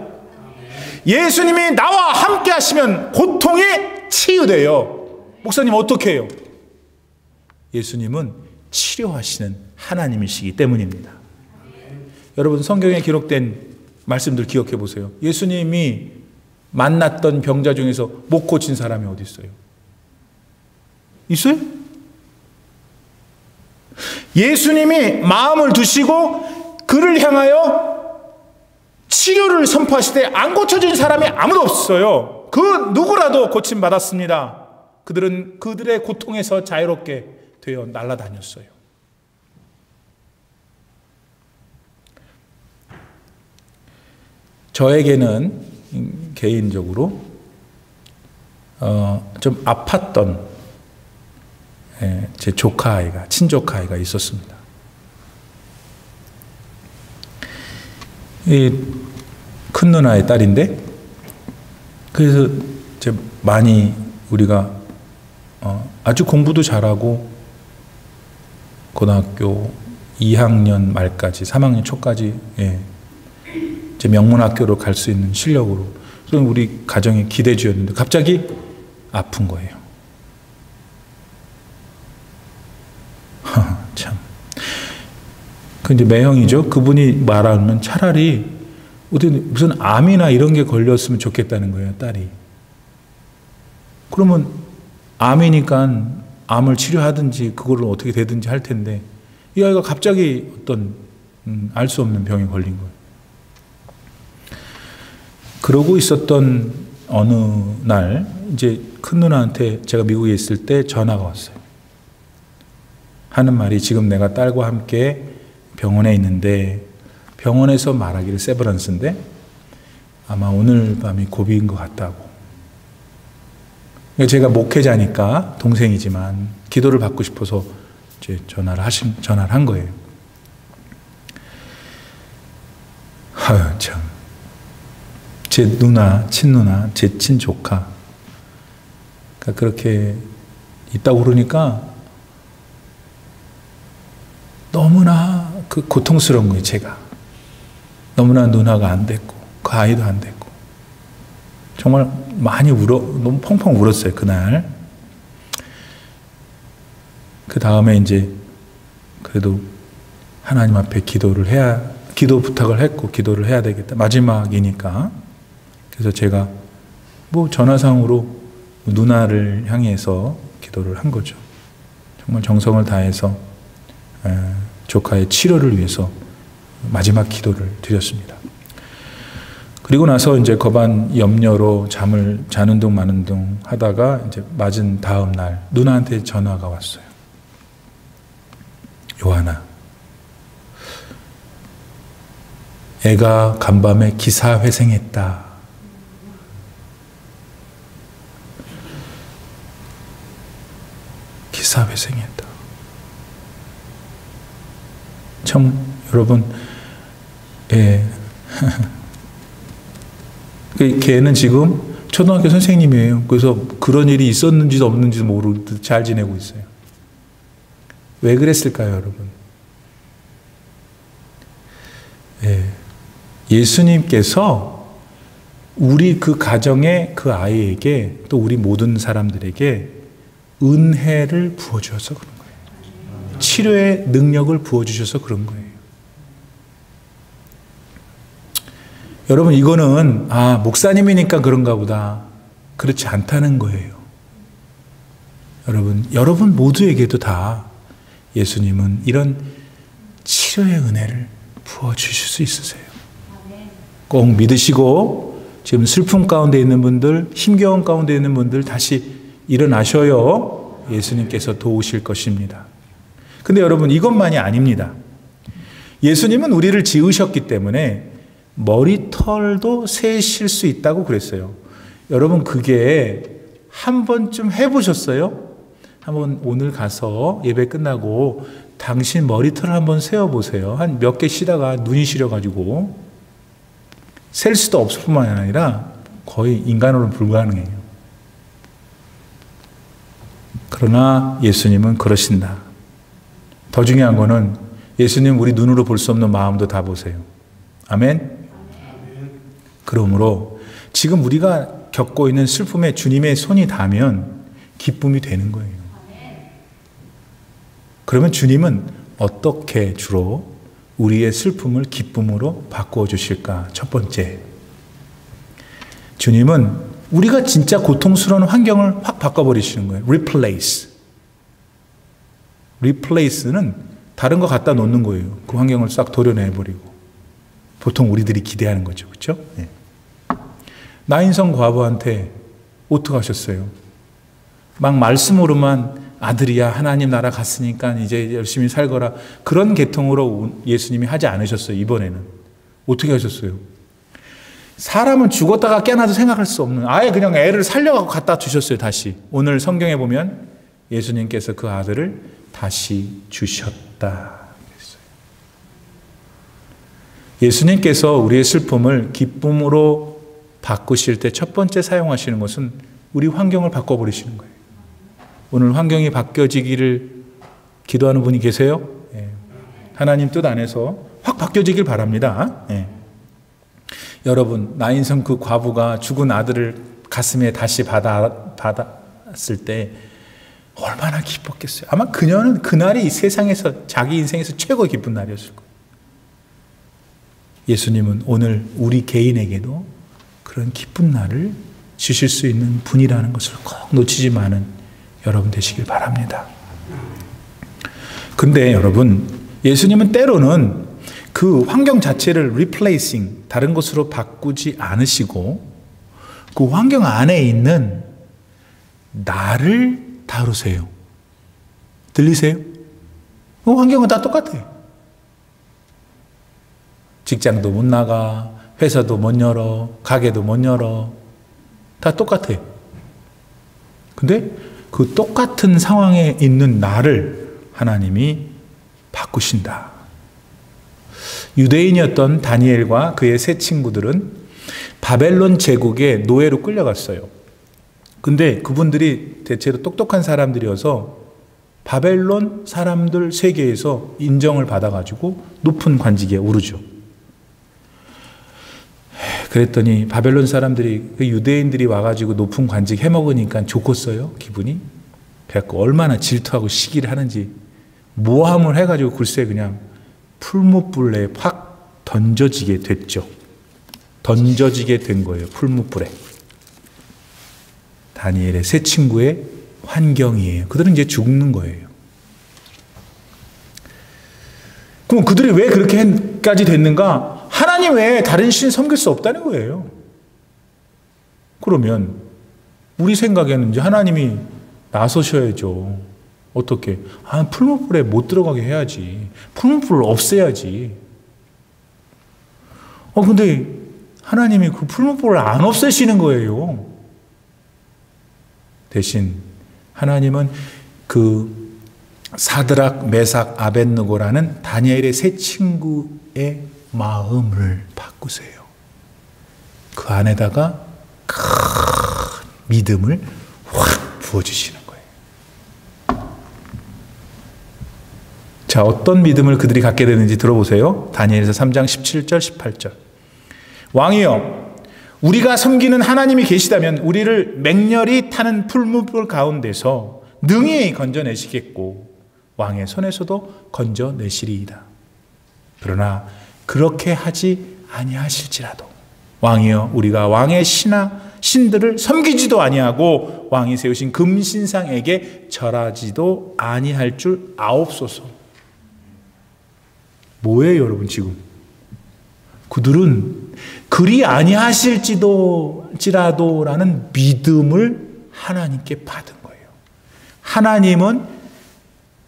예수님이 나와 함께 하시면 고통이 치유돼요. 목사님 어떻게 해요? 예수님은 치료하시는 하나님이시기 때문입니다. 여러분 성경에 기록된 말씀들 기억해 보세요. 예수님이 만났던 병자 중에서 못 고친 사람이 어디 있어요? 있어요? 예수님이 마음을 두시고 그를 향하여 치료를 선포하실 때 안 고쳐진 사람이 아무도 없어요. 그 누구라도 고침받았습니다. 그들은 그들의 고통에서 자유롭게 되어 날아다녔어요. 저에게는 개인적으로 좀 아팠던 제 조카 아이가, 친조카 아이가 있었습니다. 이 큰 누나의 딸인데, 그래서 이제 많이 우리가 아주 공부도 잘하고 고등학교 2학년 말까지 3학년 초까지 이제 명문학교로 갈 수 있는 실력으로 우리 가정의 기대주였는데 갑자기 아픈 거예요. 참. 그 이제 매형이죠. 그분이 말하면 차라리 무슨 암이나 이런 게 걸렸으면 좋겠다는 거예요, 딸이. 그러면 암이니까 암을 치료하든지 그거를 어떻게 되든지 할 텐데 이 아이가 갑자기 어떤 알 수 없는 병에 걸린 거예요. 그러고 있었던 어느 날 이제 큰 누나한테 제가 미국에 있을 때 전화가 왔어요. 하는 말이 지금 내가 딸과 함께 병원에 있는데 병원에서 말하기를 세브란스인데 아마 오늘 밤이 고비인 것 같다고. 제가 목회자니까 동생이지만 기도를 받고 싶어서 이제 전화를 한 거예요. 아유 참. 제 누나, 친누나, 제 친조카 그렇게 있다고 그러니까 너무나 고통스러운 거예요. 제가 너무나 누나가 안 됐고 그 아이도 안 됐고 정말 많이 너무 펑펑 울었어요. 그날. 그 다음에 이제 그래도 하나님 앞에 기도 부탁을 했고 기도를 해야 되겠다. 마지막이니까. 그래서 제가 전화상으로 누나를 향해서 기도를 한 거죠. 정말 정성을 다해서 조카의 치료를 위해서 마지막 기도를 드렸습니다. 그리고 나서 이제 거반 염려로 잠을 자는 둥 마는 둥 하다가 이제 맞은 다음 날 누나한테 전화가 왔어요. 요하나, 애가 간밤에 기사회생했다. 기사회생했다. 참 여러분, 걔는 지금 초등학교 선생님이에요. 그래서 그런 일이 있었는지도 없는지도 모르고 잘 지내고 있어요. 왜 그랬을까요, 여러분? 예수님께서 우리 그 가정의 그 아이에게 또 우리 모든 사람들에게 은혜를 부어주셔서 그런 거예요. 치료의 능력을 부어주셔서 그런 거예요. 여러분, 이거는 목사님이니까 그런가 보다. 그렇지 않다는 거예요. 여러분 모두에게도 다 예수님은 이런 치료의 은혜를 부어주실 수 있으세요. 꼭 믿으시고 지금 슬픔 가운데 있는 분들, 힘겨움 가운데 있는 분들 다시 일어나셔요. 예수님께서 도우실 것입니다. 근데 여러분, 이것만이 아닙니다. 예수님은 우리를 지으셨기 때문에 머리털도 세실 수 있다고 그랬어요. 여러분, 그게 한 번쯤 해보셨어요? 한번 오늘 가서 예배 끝나고 당신 머리털을 한번 세어보세요. 한 몇 개 쉬다가 눈이 시려가지고 셀 수도 없을 뿐만 아니라 거의 인간으로는 불가능해요. 그러나 예수님은 그러신다. 더 중요한 거는 예수님 우리 눈으로 볼 수 없는 마음도 다 보세요. 아멘? 그러므로 지금 우리가 겪고 있는 슬픔에 주님의 손이 닿으면 기쁨이 되는 거예요. 그러면 주님은 어떻게 주로 우리의 슬픔을 기쁨으로 바꾸어 주실까? 첫 번째, 주님은 우리가 진짜 고통스러운 환경을 확 바꿔버리시는 거예요. Replace. Replace는 다른 거 갖다 놓는 거예요. 그 환경을 싹 도려내버리고. 보통 우리들이 기대하는 거죠. 그렇죠? 네. 나인성 과부한테 어떻게 하셨어요? 막 말씀으로만 아들이야 하나님 나라 갔으니까 이제 열심히 살거라. 그런 계통으로 예수님이 하지 않으셨어요. 이번에는. 어떻게 하셨어요? 사람은 죽었다가 깨나도 생각할 수 없는, 아예 그냥 애를 살려갖고 갖다 주셨어요. 다시. 오늘 성경에 보면 예수님께서 그 아들을 다시 주셨다. 예수님께서 우리의 슬픔을 기쁨으로 바꾸실 때 첫 번째 사용하시는 것은 우리 환경을 바꿔버리시는 거예요. 오늘 환경이 바뀌어지기를 기도하는 분이 계세요? 예. 하나님 뜻 안에서 확 바뀌어지길 바랍니다. 예. 여러분, 나인성 그 과부가 죽은 아들을 가슴에 다시 받았을 때 얼마나 기뻤겠어요. 아마 그녀는 그날이 세상에서 자기 인생에서 최고 기쁜 날이었을 거예요. 예수님은 오늘 우리 개인에게도 그런 기쁜 날을 주실 수 있는 분이라는 것을 꼭 놓치지 마는 여러분 되시길 바랍니다. 근데 여러분, 예수님은 때로는 그 환경 자체를 replacing, 다른 것으로 바꾸지 않으시고 그 환경 안에 있는 나를 다루세요. 들리세요? 그 환경은 다 똑같아요. 직장도 못 나가, 회사도 못 열어, 가게도 못 열어. 다 똑같아요. 근데 그 똑같은 상황에 있는 나를 하나님이 바꾸신다. 유대인이었던 다니엘과 그의 세 친구들은 바벨론 제국의 노예로 끌려갔어요. 근데 그분들이 대체로 똑똑한 사람들이어서 바벨론 사람들 세계에서 인정을 받아가지고 높은 관직에 오르죠. 그랬더니 바벨론 사람들이, 그 유대인들이 와가지고 높은 관직 해먹으니까 좋겠어요, 기분이. 그래갖고 얼마나 질투하고 시기를 하는지 모함을 해가지고 글쎄 그냥 풀무불에 확 던져지게 됐죠. 던져지게 된 거예요, 풀무불에. 다니엘의 세 친구의 환경이에요. 그들은 이제 죽는 거예요. 그럼 그들이 왜 그렇게까지 됐는가? 하나님 외에 다른 신 섬길 수 없다는 거예요. 그러면 우리 생각에는 이제 하나님이 나서셔야죠. 어떻게? 풀무불에 못 들어가게 해야지. 풀무불을 없애야지. 근데 하나님이 그 풀무불을 안 없애시는 거예요. 대신 하나님은 그 사드락, 메삭, 아벳느고라는 다니엘의 세 친구의 마음을 바꾸세요. 그 안에다가 큰 믿음을 확 부어주시는 거예요. 자, 어떤 믿음을 그들이 갖게 되는지 들어보세요. 다니엘서 3장 17절, 18절. 왕이여, 우리가 섬기는 하나님이 계시다면 우리를 맹렬히 타는 풀무불 가운데서 능히 건져내시겠고 왕의 손에서도 건져내시리이다. 그러나 그렇게 하지 아니하실지라도 왕이여, 우리가 왕의 신들을 섬기지도 아니하고 왕이 세우신 금신상에게 절하지도 아니할 줄 아옵소서. 뭐예요, 여러분? 지금 그들은 그리 아니하실지라도라는 믿음을 하나님께 받은 거예요. 하나님은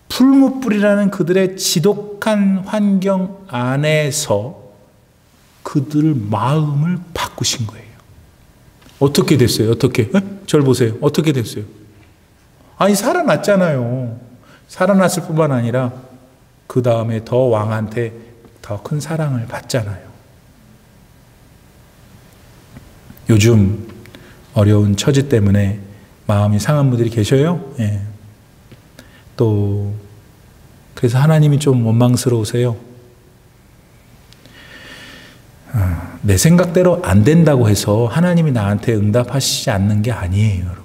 풀무불이라는 그들의 지독한 환경 안에서 그들 마음을 바꾸신 거예요. 어떻게 됐어요? 어떻게? 절 보세요. 어떻게 됐어요? 아니, 살아났잖아요. 살아났을 뿐만 아니라 그 다음에 더 왕한테 더 큰 사랑을 받잖아요. 요즘 어려운 처지 때문에 마음이 상한 분들이 계셔요. 예. 또 그래서 하나님이 좀 원망스러우세요. 내 생각대로 안 된다고 해서 하나님이 나한테 응답하시지 않는 게 아니에요, 여러분.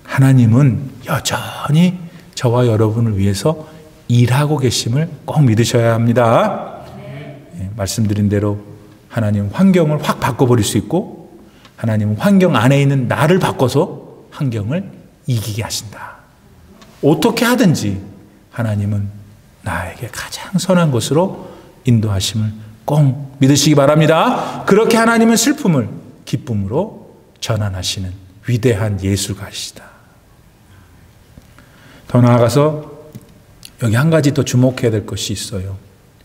하나님은 여전히 저와 여러분을 위해서 일하고 계심을 꼭 믿으셔야 합니다. 예, 말씀드린 대로 하나님은 환경을 확 바꿔버릴 수 있고, 하나님은 환경 안에 있는 나를 바꿔서 환경을 이기게 하신다. 어떻게 하든지 하나님은 나에게 가장 선한 것으로 인도하심을 꼭 믿으시기 바랍니다. 그렇게 하나님은 슬픔을 기쁨으로 전환하시는 위대한 예술가이시다. 더 나아가서 여기 한 가지 더 주목해야 될 것이 있어요.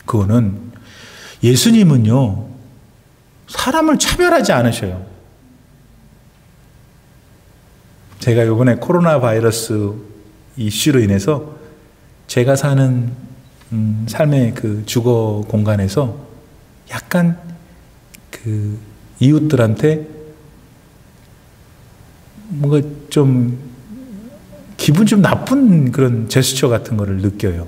그거는 예수님은요, 사람을 차별하지 않으셔요. 제가 이번에 코로나 바이러스 이슈로 인해서 제가 사는 삶의 그 주거 공간에서 약간 그 이웃들한테 뭔가 좀 기분 좀 나쁜 그런 제스처 같은 거를 느껴요.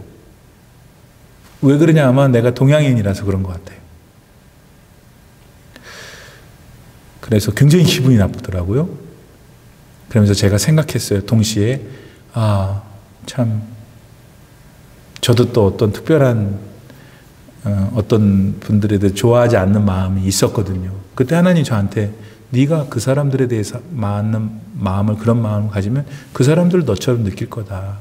왜 그러냐 하면 내가 동양인이라서 그런 것 같아요. 그래서 굉장히 기분이 나쁘더라고요. 그러면서 제가 생각했어요. 동시에 참 저도 또 어떤 특별한 어떤 분들에 대해 좋아하지 않는 마음이 있었거든요. 그때 하나님 저한테 네가 그 사람들에 대해서 맞는 마음을, 그런 마음을 가지면 그 사람들 너처럼 느낄 거다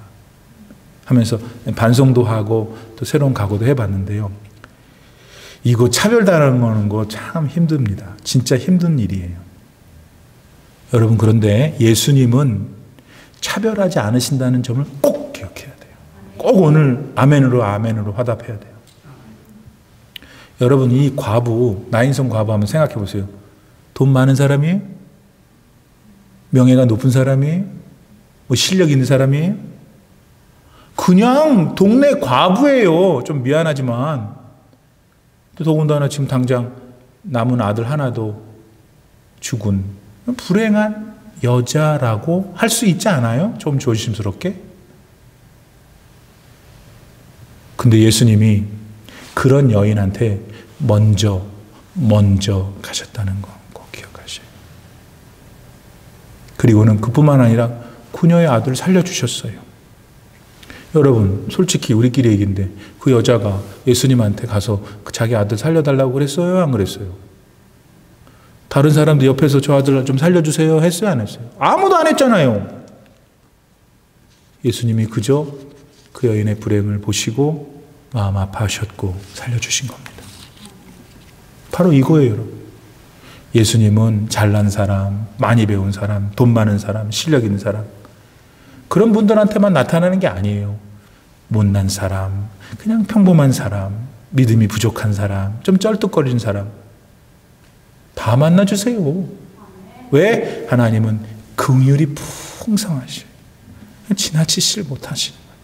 하면서 반성도 하고 또 새로운 각오도 해봤는데요. 이거 차별당하는 거 참 힘듭니다. 진짜 힘든 일이에요. 여러분, 그런데 예수님은 차별하지 않으신다는 점을 꼭 기억해야 돼요. 꼭 오늘 아멘으로 화답해야 돼요. 여러분, 이 과부, 나인성 과부 한번 생각해 보세요. 돈 많은 사람이에요? 명예가 높은 사람이에요? 뭐 실력 있는 사람이에요? 그냥 동네 과부예요. 좀 미안하지만. 또 더군다나 지금 당장 남은 아들 하나도 죽은 불행한 여자라고 할 수 있지 않아요? 좀 조심스럽게. 근데 예수님이 그런 여인한테 먼저 가셨다는 거 꼭 기억하셔요. 그리고는 그뿐만 아니라 그녀의 아들을 살려주셨어요. 여러분, 솔직히 우리끼리 얘기인데 그 여자가 예수님한테 가서 자기 아들 살려달라고 그랬어요? 안 그랬어요? 다른 사람들 옆에서 저 아들 좀 살려주세요 했어요? 안 했어요? 아무도 안 했잖아요. 예수님이 그저 그 여인의 불행을 보시고 마음 아파하셨고 살려주신 겁니다. 바로 이거예요, 여러분. 예수님은 잘난 사람, 많이 배운 사람, 돈 많은 사람, 실력 있는 사람, 그런 분들한테만 나타나는 게 아니에요. 못난 사람, 그냥 평범한 사람, 믿음이 부족한 사람, 좀 쩔뚝거리는 사람 다 만나주세요. 왜? 하나님은 긍휼이 풍성하셔요. 지나치질 못하시는 거예요.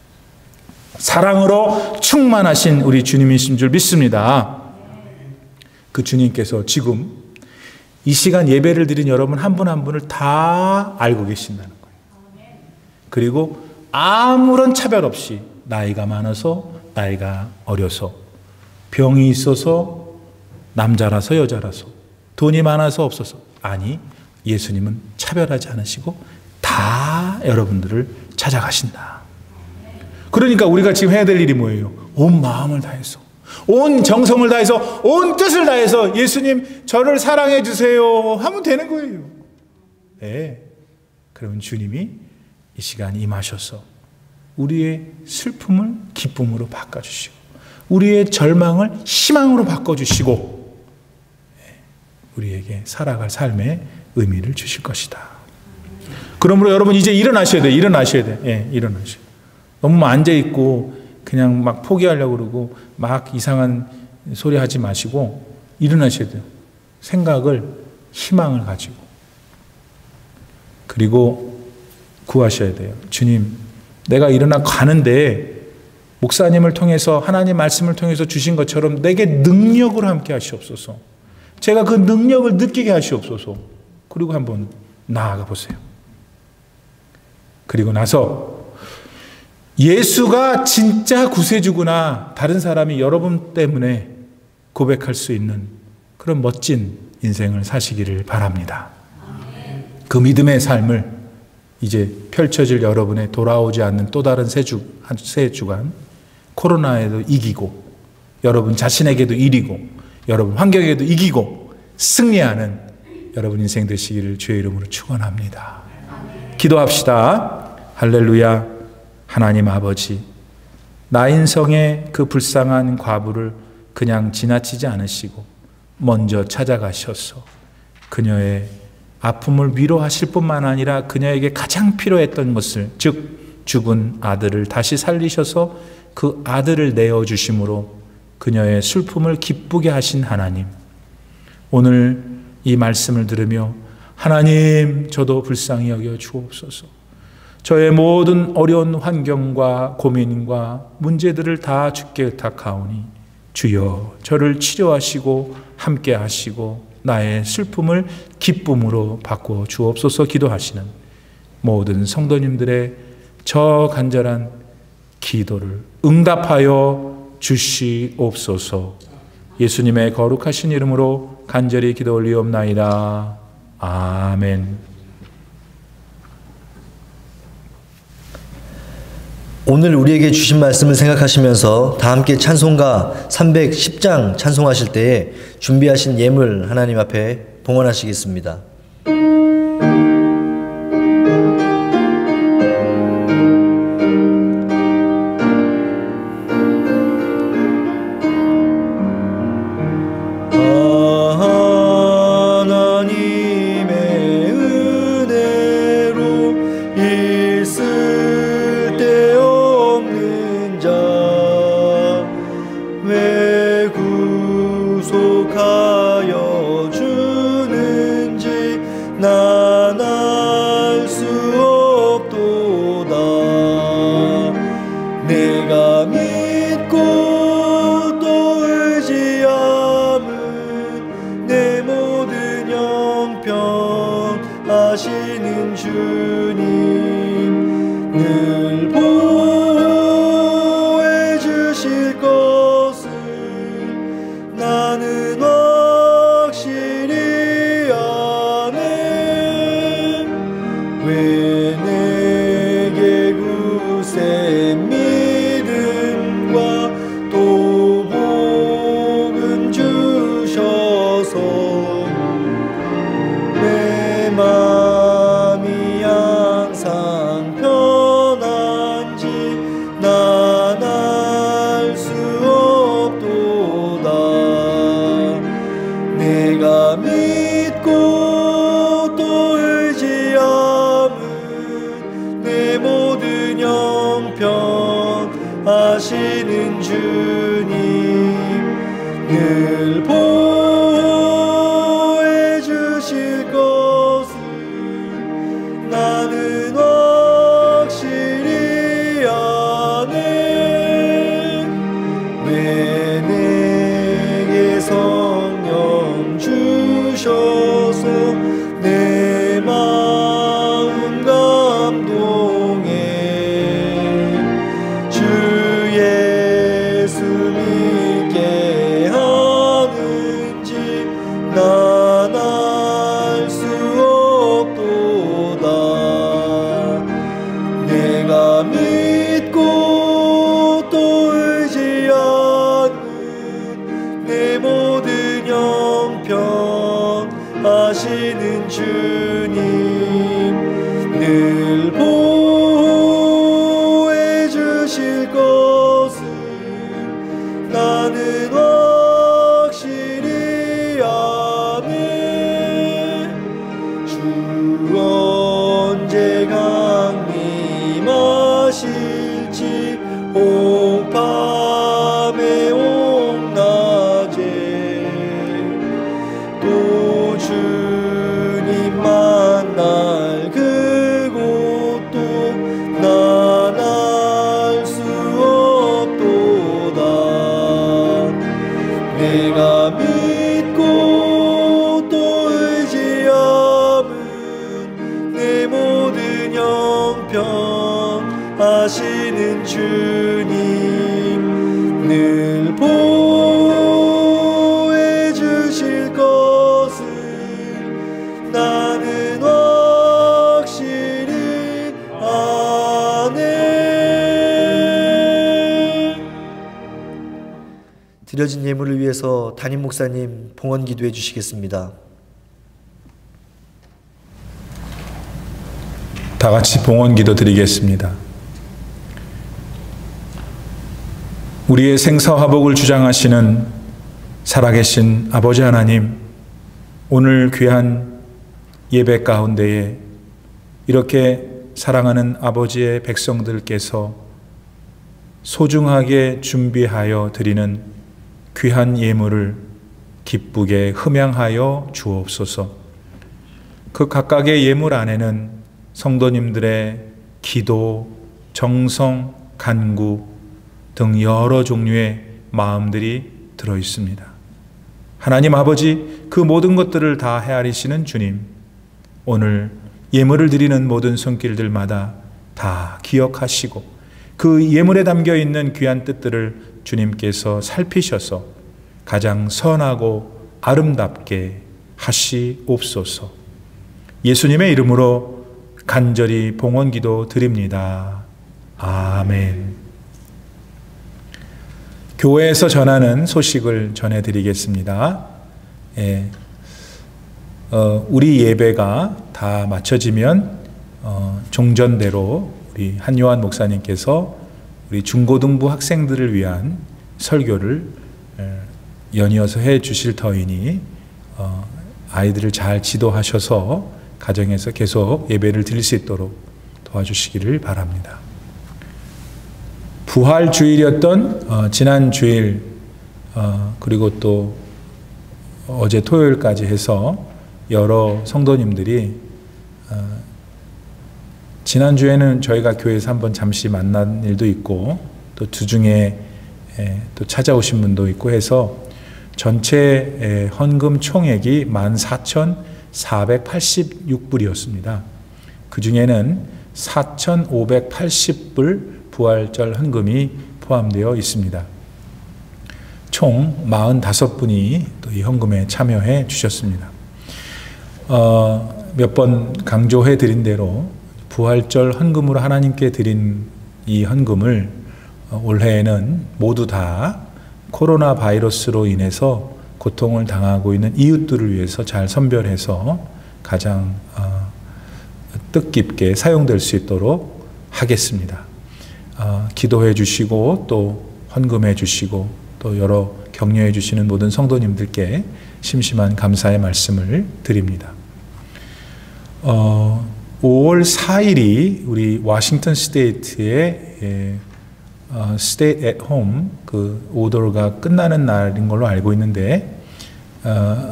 사랑으로 충만하신 우리 주님이신 줄 믿습니다. 그 주님께서 지금 이 시간 예배를 드린 여러분 한 분 한 분을 다 알고 계신다는 거예요. 그리고 아무런 차별 없이 나이가 많아서, 나이가 어려서, 병이 있어서, 남자라서 여자라서, 돈이 많아서 없어서, 아니, 예수님은 차별하지 않으시고 다 여러분들을 찾아가신다. 그러니까 우리가 지금 해야 될 일이 뭐예요? 온 마음을 다해서, 온 정성을 다해서, 온 뜻을 다해서 예수님 저를 사랑해 주세요 하면 되는 거예요. 네. 그러면 주님이 이 시간 임하셔서 우리의 슬픔을 기쁨으로 바꿔주시고, 우리의 절망을 희망으로 바꿔주시고, 우리에게 살아갈 삶의 의미를 주실 것이다. 그러므로 여러분 이제 일어나셔야 돼요. 일어나셔야 돼요. 예, 일어나셔야 돼요. 너무 앉아있고 그냥 막 포기하려고 그러고 막 이상한 소리 하지 마시고 일어나셔야 돼요. 생각을, 희망을 가지고. 그리고 구하셔야 돼요. 주님, 내가 일어나 가는데 목사님을 통해서, 하나님 말씀을 통해서 주신 것처럼 내게 능력으로 함께 하시옵소서. 제가 그 능력을 느끼게 하시옵소서. 그리고 한번 나아가 보세요. 그리고 나서 예수가 진짜 구세주구나, 다른 사람이 여러분 때문에 고백할 수 있는 그런 멋진 인생을 사시기를 바랍니다. 그 믿음의 삶을 이제 펼쳐질 여러분의 돌아오지 않는 또 다른 새 주간, 코로나에도 이기고, 여러분 자신에게도 이기고, 여러분 환경에도 이기고 승리하는 여러분 인생 되시기를 주의 이름으로 축원합니다. 기도합시다. 할렐루야. 하나님 아버지, 나인성의 그 불쌍한 과부를 그냥 지나치지 않으시고 먼저 찾아가셔서 그녀의 아픔을 위로하실 뿐만 아니라 그녀에게 가장 필요했던 것을, 즉 죽은 아들을 다시 살리셔서 그 아들을 내어주심으로 그녀의 슬픔을 기쁘게 하신 하나님, 오늘 이 말씀을 들으며 하나님, 저도 불쌍히 여겨 주옵소서. 저의 모든 어려운 환경과 고민과 문제들을 다 주께 의탁하오니 주여 저를 치료하시고 함께 하시고 나의 슬픔을 기쁨으로 바꿔 주옵소서. 기도하시는 모든 성도님들의 저 간절한 기도를 응답하여 주시옵소서. 예수님의 거룩하신 이름으로 간절히 기도 올리옵나이다. 아멘. 오늘 우리에게 주신 말씀을 생각하시면서 다 함께 찬송가 310장 찬송하실 때에 준비하신 예물 하나님 앞에 봉헌하시겠습니다. 하시는 주님 늘 보호해 주실 것을 나는 확실히 아네. 왜 내게 성령 주셔서 내 마음 감동해 주 예수 믿게 하는지 난 알 수 없도다. 내가 믿고 또 의지하는 내 모든 형편 하시는 주님 늘 보호해 주실 것을 나는 확실히 아네. 주 언제 강림하실지 온 밤에 온 낮에 또 주님 만날 그곳도 난 알 수 없도다. 드려진 예물을 위해서 담임 목사님 봉헌 기도해 주시겠습니다. 다 같이 봉헌 기도 드리겠습니다. 우리의 생사화복을 주장하시는 살아계신 아버지 하나님, 오늘 귀한 예배 가운데에 이렇게 사랑하는 아버지의 백성들께서 소중하게 준비하여 드리는 귀한 예물을 기쁘게 흠양하여 주옵소서. 그 각각의 예물 안에는 성도님들의 기도, 정성, 간구 등 여러 종류의 마음들이 들어 있습니다. 하나님 아버지, 그 모든 것들을 다 헤아리시는 주님, 오늘 예물을 드리는 모든 손길들마다 다 기억하시고 그 예물에 담겨 있는 귀한 뜻들을 주님께서 살피셔서 가장 선하고 아름답게 하시옵소서. 예수님의 이름으로 간절히 봉헌기도 드립니다. 아멘. 교회에서 전하는 소식을 전해드리겠습니다. 우리 예배가 다 마쳐지면 종전대로 우리 한요한 목사님께서 우리 중고등부 학생들을 위한 설교를 연이어서 해 주실 터이니 아이들을 잘 지도하셔서 가정에서 계속 예배를 드릴 수 있도록 도와주시기를 바랍니다. 부활 주일이었던 지난 주일 그리고 또 어제 토요일까지 해서 여러 성도님들이 지난주에는 저희가 교회에서 한번 잠시 만난 일도 있고 또 주중에 또 찾아오신 분도 있고 해서 전체 헌금 총액이 14,486불이었습니다. 그 중에는 4,580불 부활절 헌금이 포함되어 있습니다. 총 45분이 또 이 헌금에 참여해 주셨습니다. 몇 번 강조해 드린 대로 부활절 헌금으로 하나님께 드린 이 헌금을 올해에는 모두 다 코로나 바이러스로 인해서 고통을 당하고 있는 이웃들을 위해서 잘 선별해서 가장 뜻깊게 사용될 수 있도록 하겠습니다. 기도해 주시고 또 헌금해 주시고 또 여러 격려해 주시는 모든 성도님들께 심심한 감사의 말씀을 드립니다. 5월 4일이 우리 워싱턴 스테이트의 Stay at Home 그 오더가 끝나는 날인 걸로 알고 있는데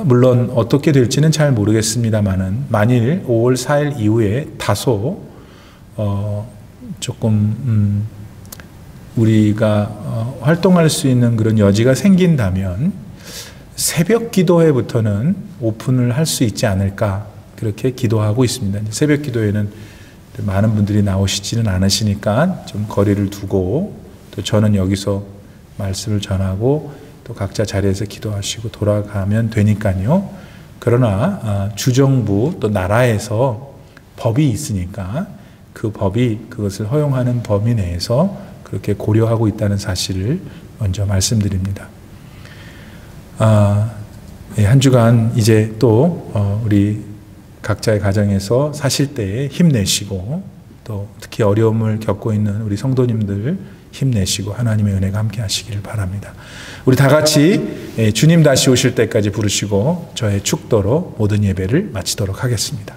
물론 어떻게 될지는 잘 모르겠습니다만은 만일 5월 4일 이후에 다소 조금 우리가 활동할 수 있는 그런 여지가 생긴다면 새벽 기도회부터는 오픈을 할 수 있지 않을까 그렇게 기도하고 있습니다. 새벽 기도회는 많은 분들이 나오시지는 않으시니까 좀 거리를 두고 또 저는 여기서 말씀을 전하고 또 각자 자리에서 기도하시고 돌아가면 되니까요. 그러나 주정부 또 나라에서 법이 있으니까 그 법이 그것을 허용하는 범위 내에서 그렇게 고려하고 있다는 사실을 먼저 말씀드립니다. 한 주간 이제 또 우리 각자의 가정에서 사실 때에 힘내시고 또 특히 어려움을 겪고 있는 우리 성도님들 힘내시고 하나님의 은혜가 함께 하시기를 바랍니다. 우리 다 같이 주님 다시 오실 때까지 부르시고 저의 축도로 모든 예배를 마치도록 하겠습니다.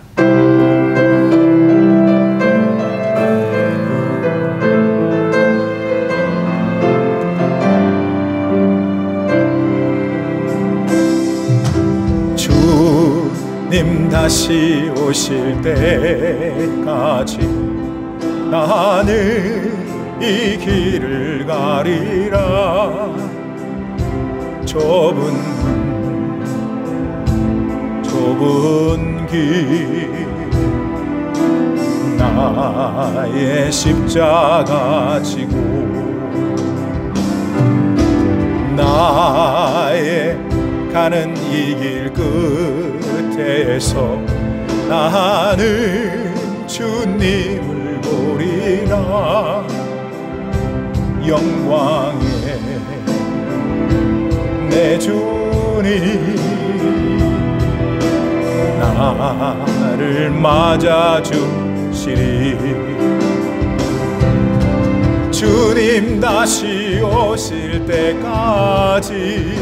주님 다시 오실 때까지 나는 이 길을 가리라. 좁은 길 나의 십자가 지고 나의 가는 이 길 끝에서 나는 주님을 보리라. 영광의 나를 맞아주시리. 주님 다시 오실 때까지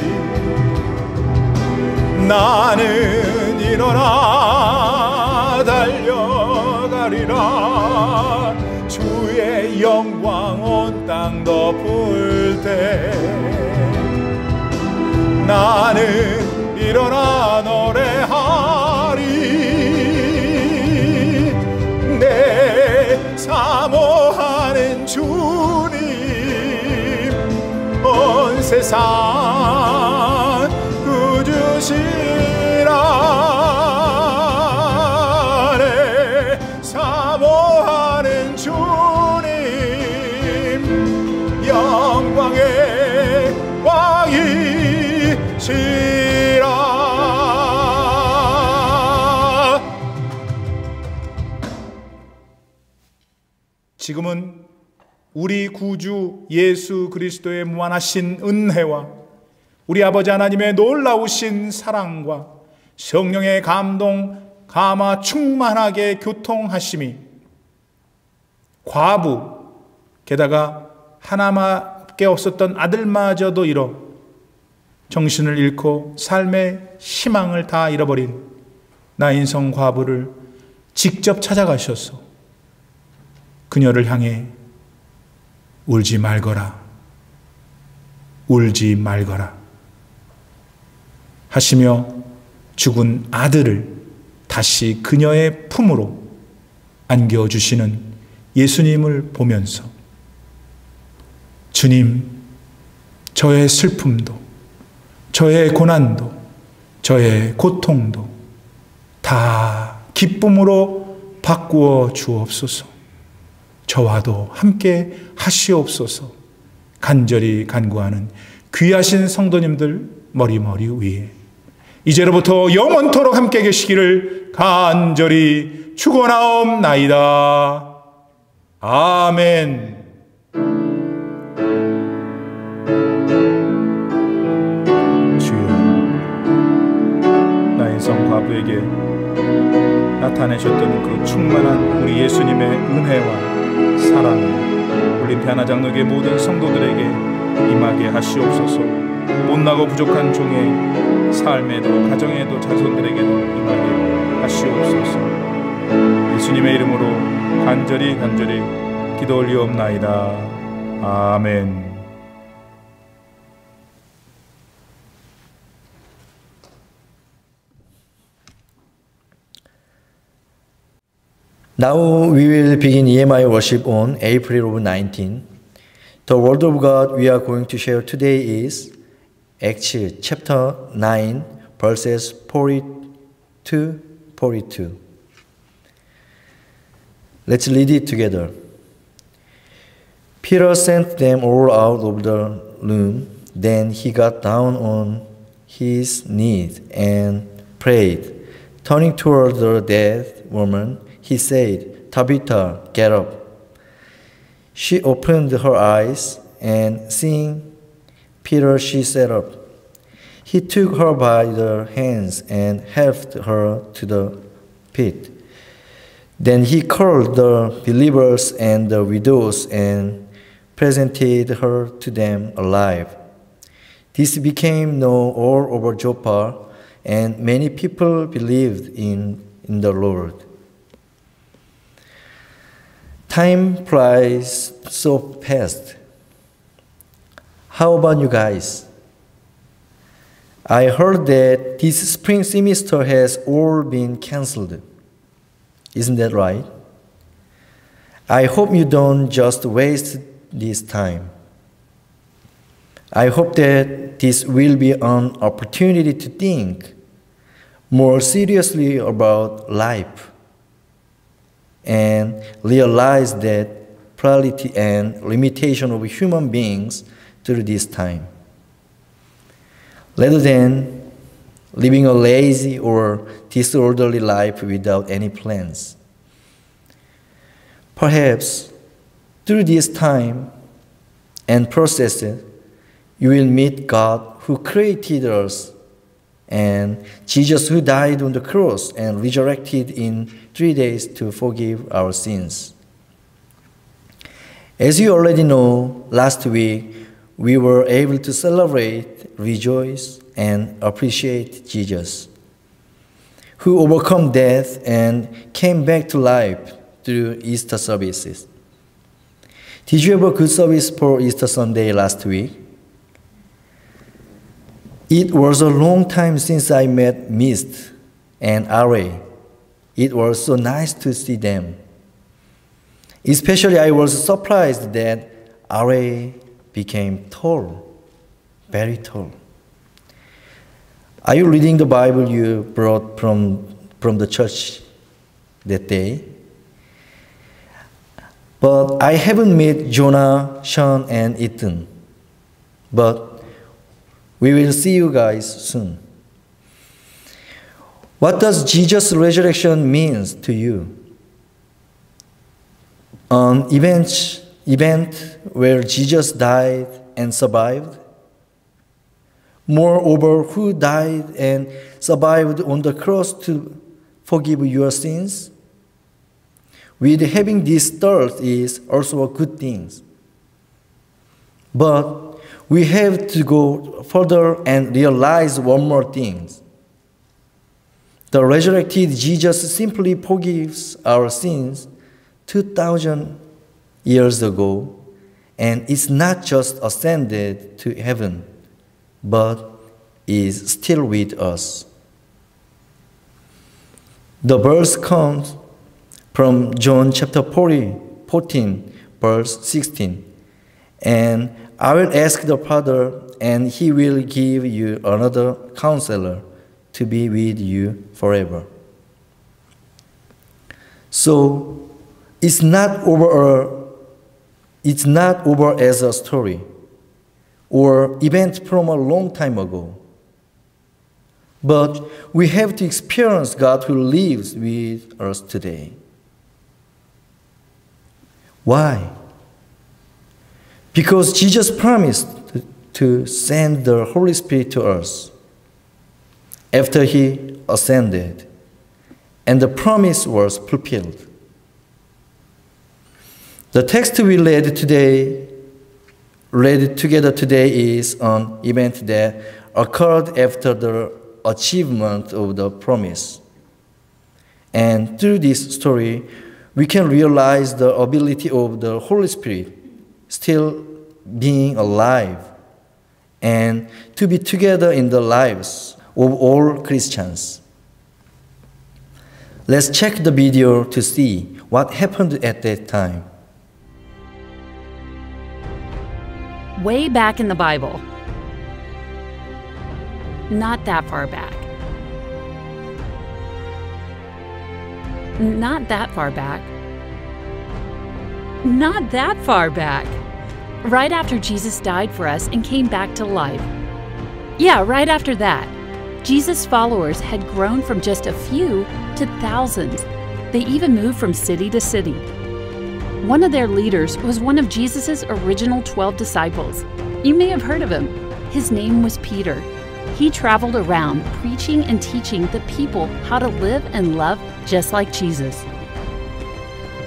나는 일어나 달려가리라. 주의 영광 온 땅 덮을 때 나는 일어나 노래하리. 내 사모하는 주님 온 세상 구주시라. 내 사모하는 주님 영광의 왕이시라. 지금은 우리 구주 예수 그리스도의 무한하신 은혜와 우리 아버지 하나님의 놀라우신 사랑과 성령의 감동, 감화 충만하게 교통하심이 과부, 게다가 하나밖에 없었던 아들마저도 잃어 정신을 잃고 삶의 희망을 다 잃어버린 나인성 과부를 직접 찾아가셔서 그녀를 향해 울지 말거라, 울지 말거라 하시며 죽은 아들을 다시 그녀의 품으로 안겨주시는 예수님을 보면서 주님, 저의 슬픔도, 저의 고난도, 저의 고통도 다 기쁨으로 바꾸어 주옵소서. 저와도 함께 하시옵소서. 간절히 간구하는 귀하신 성도님들 머리머리 위에 이제로부터 영원토록 함께 계시기를 간절히 축원하옵나이다. 아멘. 주여, 나인성 과부에게 나타내셨던 그 충만한 우리 예수님의 은혜와 사랑이 울림 피아나 장로교의 모든 성도들에게 임하게 하시옵소서. 못나고 부족한 종의 삶에도 가정에도 자손들에게도 임하게 하시옵소서. 예수님의 이름으로 간절히 기도 올리옵나이다. 아멘. Now we will begin EMI worship on April of 19. The word of God we are going to share today is Acts chapter 9 verses 42. Let's read it together. Peter sent them all out of the room. Then he got down on his knees and prayed. Turning toward the dead woman, he said, Tabitha, get up. She opened her eyes, and seeing Peter, she sat up. He took her by the hands and helped her to the pit. Then he called the believers and the widows and presented her to them alive. This became known all over Joppa, and many people believed in the Lord. Time flies so fast. How about you guys? I heard that this spring semester has all been canceled. Isn't that right? I hope you don't just waste this time. I hope that this will be an opportunity to think more seriously about life and realize that plurality and limitation of human beings through this time, rather than living a lazy or disorderly life without any plans. Perhaps through this time and process, you will meet God who created us and Jesus who died on the cross and resurrected in 3 days to forgive our sins. As you already know, last week we were able to celebrate, rejoice, and appreciate Jesus, who overcome death and came back to life through Easter services. Did you have a good service for Easter Sunday last week? It was a long time since I met Mist and Are. It was so nice to see them. Especially I was surprised that Are became tall, very tall. Are you reading the Bible you brought from the church that day? But I haven't met Jonah, Sean, and Ethan. But we will see you guys soon. What does Jesus' resurrection mean to you? An event where Jesus died and survived? Moreover, who died and survived on the cross to forgive your sins? With having this thought is also a good thing. But we have to go further and realize one more thing. The resurrected Jesus simply forgives our sins 2,000 years ago, and is not just ascended to heaven, but is still with us. The verse comes from John chapter 14, verse 16. And I will ask the Father, and he will give you another counselor to be with you forever. So it's not over as a story or event from a long time ago. But we have to experience God who lives with us today. Why? Because Jesus promised to send the Holy Spirit to us after he ascended, and the promise was fulfilled. The text we read together today is an event that occurred after the achievement of the promise. And through this story, we can realize the ability of the Holy Spirit still being alive and to be together in the lives of all Christians. Let's check the video to see what happened at that time. Way back in the Bible. Not that far back. Not that far back. Not that far back. Right after Jesus died for us and came back to life. Yeah, right after that. Jesus' followers had grown from just a few to thousands. They even moved from city to city. One of their leaders was one of Jesus' original 12 disciples. You may have heard of him. His name was Peter. He traveled around preaching and teaching the people how to live and love just like Jesus.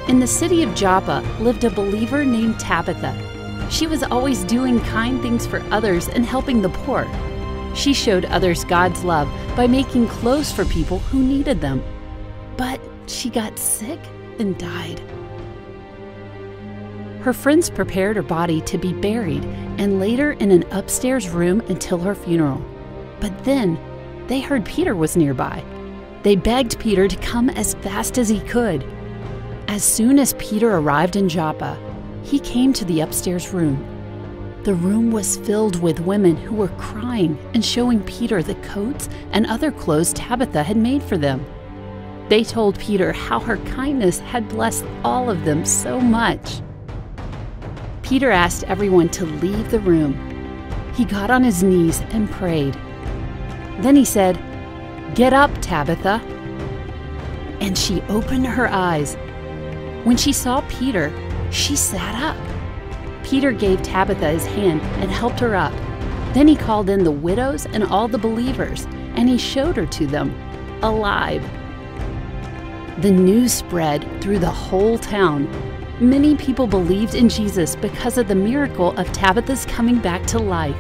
In the city of Joppa lived a believer named Tabitha. She was always doing kind things for others and helping the poor. She showed others God's love by making clothes for people who needed them. But she got sick and died. Her friends prepared her body to be buried and laid her in an upstairs room until her funeral. But then they heard Peter was nearby. They begged Peter to come as fast as he could. As soon as Peter arrived in Joppa, he came to the upstairs room. The room was filled with women who were crying and showing Peter the coats and other clothes Tabitha had made for them. They told Peter how her kindness had blessed all of them so much. Peter asked everyone to leave the room. He got on his knees and prayed. Then he said, "Get up, Tabitha." And she opened her eyes. When she saw Peter, she sat up. Peter gave Tabitha his hand and helped her up. Then he called in the widows and all the believers, and he showed her to them, alive. The news spread through the whole town. Many people believed in Jesus because of the miracle of Tabitha's coming back to life.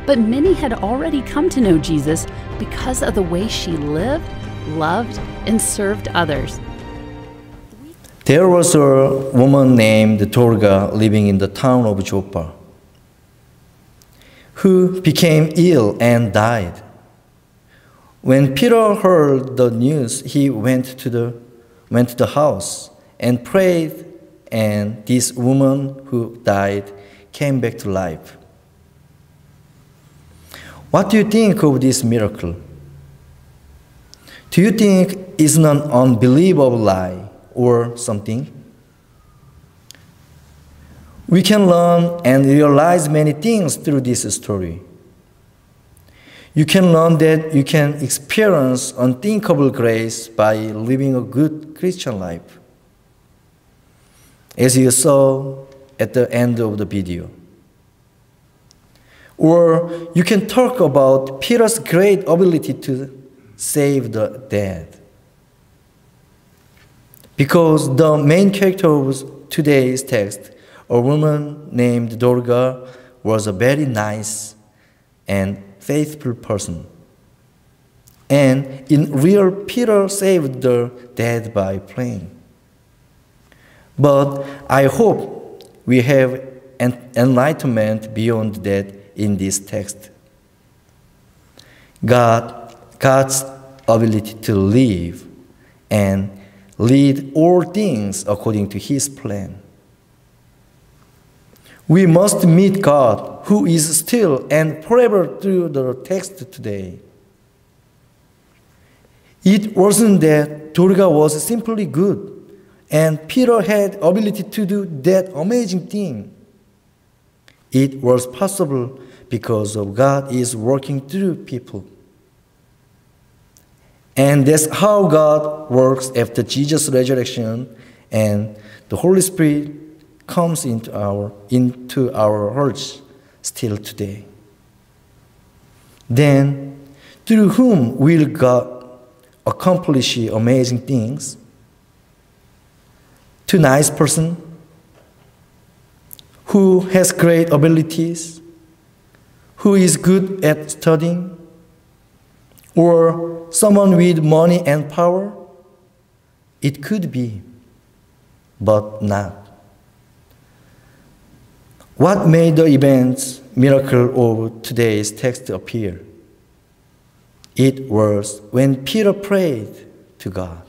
But many had already come to know Jesus because of the way she lived, loved, and served others. There was a woman named Dorga living in the town of Joppa, who became ill and died. When Peter heard the news, he went to the house and prayed, and this woman who died came back to life. What do you think of this miracle? Do you think it's an unbelievable lie or something? We can learn and realize many things through this story. You can learn that you can experience unthinkable grace by living a good Christian life, as you saw at the end of the video. Or you can talk about Peter's great ability to save the dead. Because the main character of today's text, a woman named Dorga, was a very nice and faithful person. And in real, Peter saved the dead by praying. But I hope we have an enlightenment beyond that in this text. God's ability to live and lead all things according to His plan. We must meet God, who is still and forever, through the text today. It wasn't that Dorga was simply good and Peter had ability to do that amazing thing. It was possible because of God is working through people. And that's how God works after Jesus' resurrection and the Holy Spirit comes into our hearts still today. Then, through whom will God accomplish amazing things? To nice person who has great abilities, who is good at studying, or someone with money and power? It could be, but not. What made the events, miracle of today's text appear? It was when Peter prayed to God.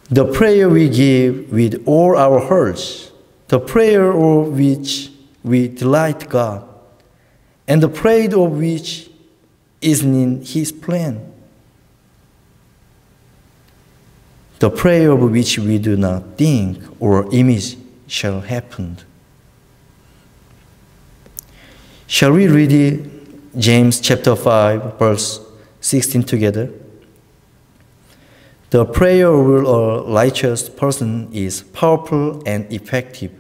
The prayer we give with all our hearts, the prayer of which we delight God, and the prayer of which is in His plan. The prayer of which we do not think or image shall happen. Shall we read it, James chapter 5, verse 16 together? The prayer of a righteous person is powerful and effective.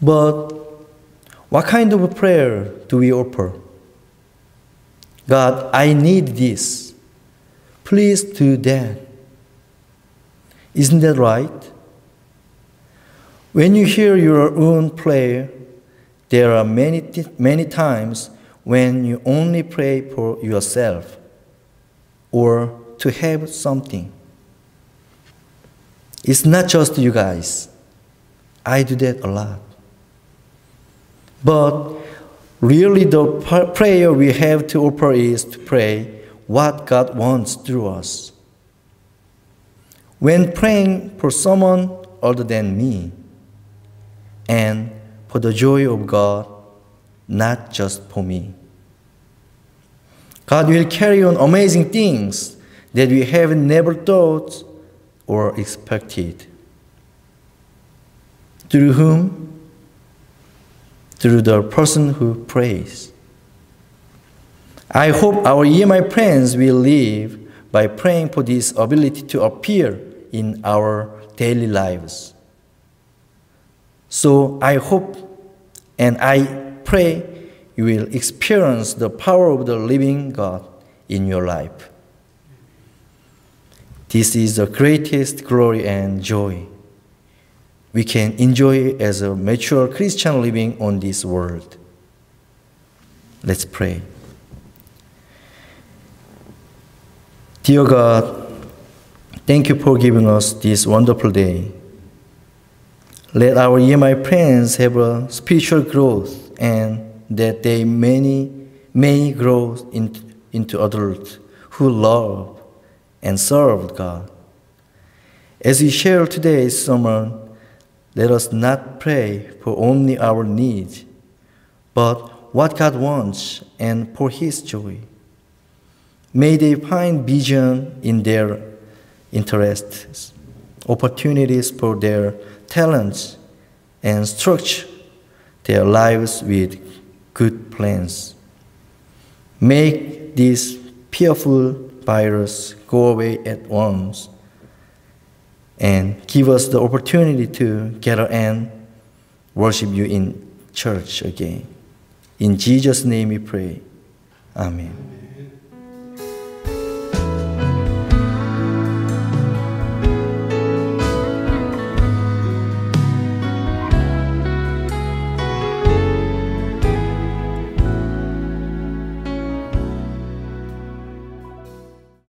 But what kind of a prayer do we offer? God, I need this. Please do that. Isn't that right? When you hear your own prayer, there are many times when you only pray for yourself or to have something. It's not just you guys. I do that a lot. But really the prayer we have to offer is to pray what God wants through us. When praying for someone other than me, and for the joy of God, not just for me. God will carry on amazing things that we have never thought or expected. Through whom? Through the person who prays. I hope our EMI friends will live by praying for this ability to appear in our daily lives. So I hope And I pray you will experience the power of the living God in your life. This is the greatest glory and joy we can enjoy as a mature Christian living on this world. Let's pray. Dear God, thank you for giving us this wonderful day. Let our EMI friends have a spiritual growth and that they may grow into adults who love and serve God. As we share today's sermon, let us not pray for only our needs, but what God wants and for His joy. May they find vision in their interests, opportunities for their talents, and structure their lives with good plans. Make this fearful virus go away at once and give us the opportunity to gather and worship you in church again. In Jesus' name we pray. Amen.